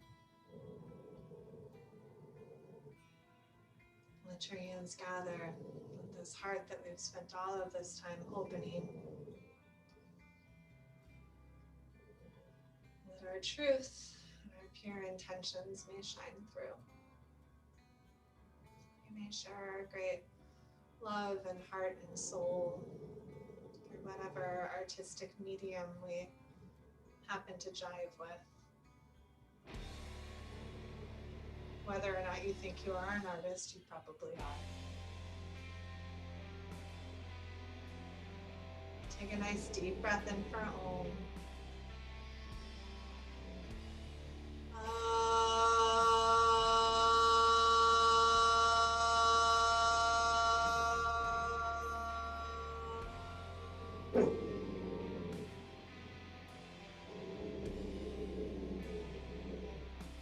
Let your hands gather with this heart that we've spent all of this time opening. That our truth and our pure intentions may shine through. We may share our great love and heart and soul through whatever artistic medium we happen to jive with. Whether or not you think you are an artist, you probably are. Take a nice deep breath in for Om.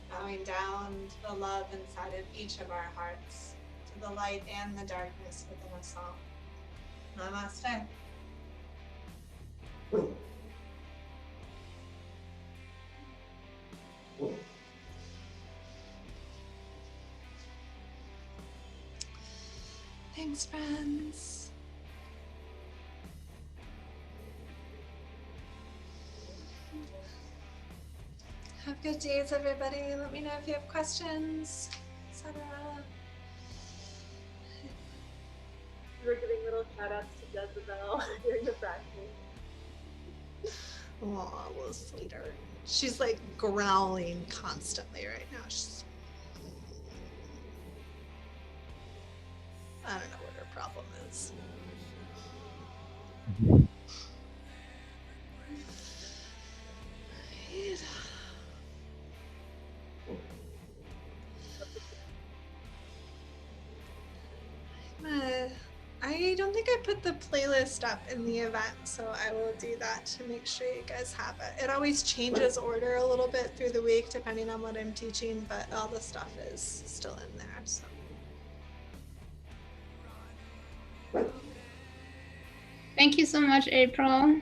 Bowing down to the love inside of each of our hearts, to the light and the darkness within us all. Namaste. Thanks, friends. Have good days, everybody. Let me know if you have questions, etc.
We're giving little shout outs to Jezebel during the practice.
Oh, little sweetheart. She's like growling constantly right now. I don't know what her problem is. I don't think I put the playlist up in the event, so I will do that to make sure you guys have it. It always changes order a little bit through the week depending on what I'm teaching, but all the stuff is still in there. So.
Thank you so much, April.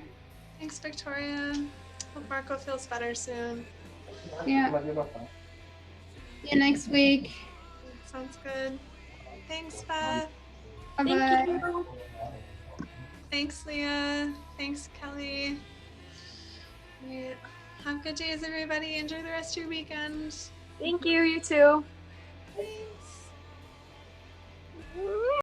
Thanks, Victoria. Hope Marco feels better soon.
Yeah. See you next week.
Sounds good. Thanks, Beth.
Bye-bye.
Thank you.
Thanks, Leah. Thanks, Kelly. Right. Have good days, everybody. Enjoy the rest of your weekend.
Thank you, you too.
Thanks.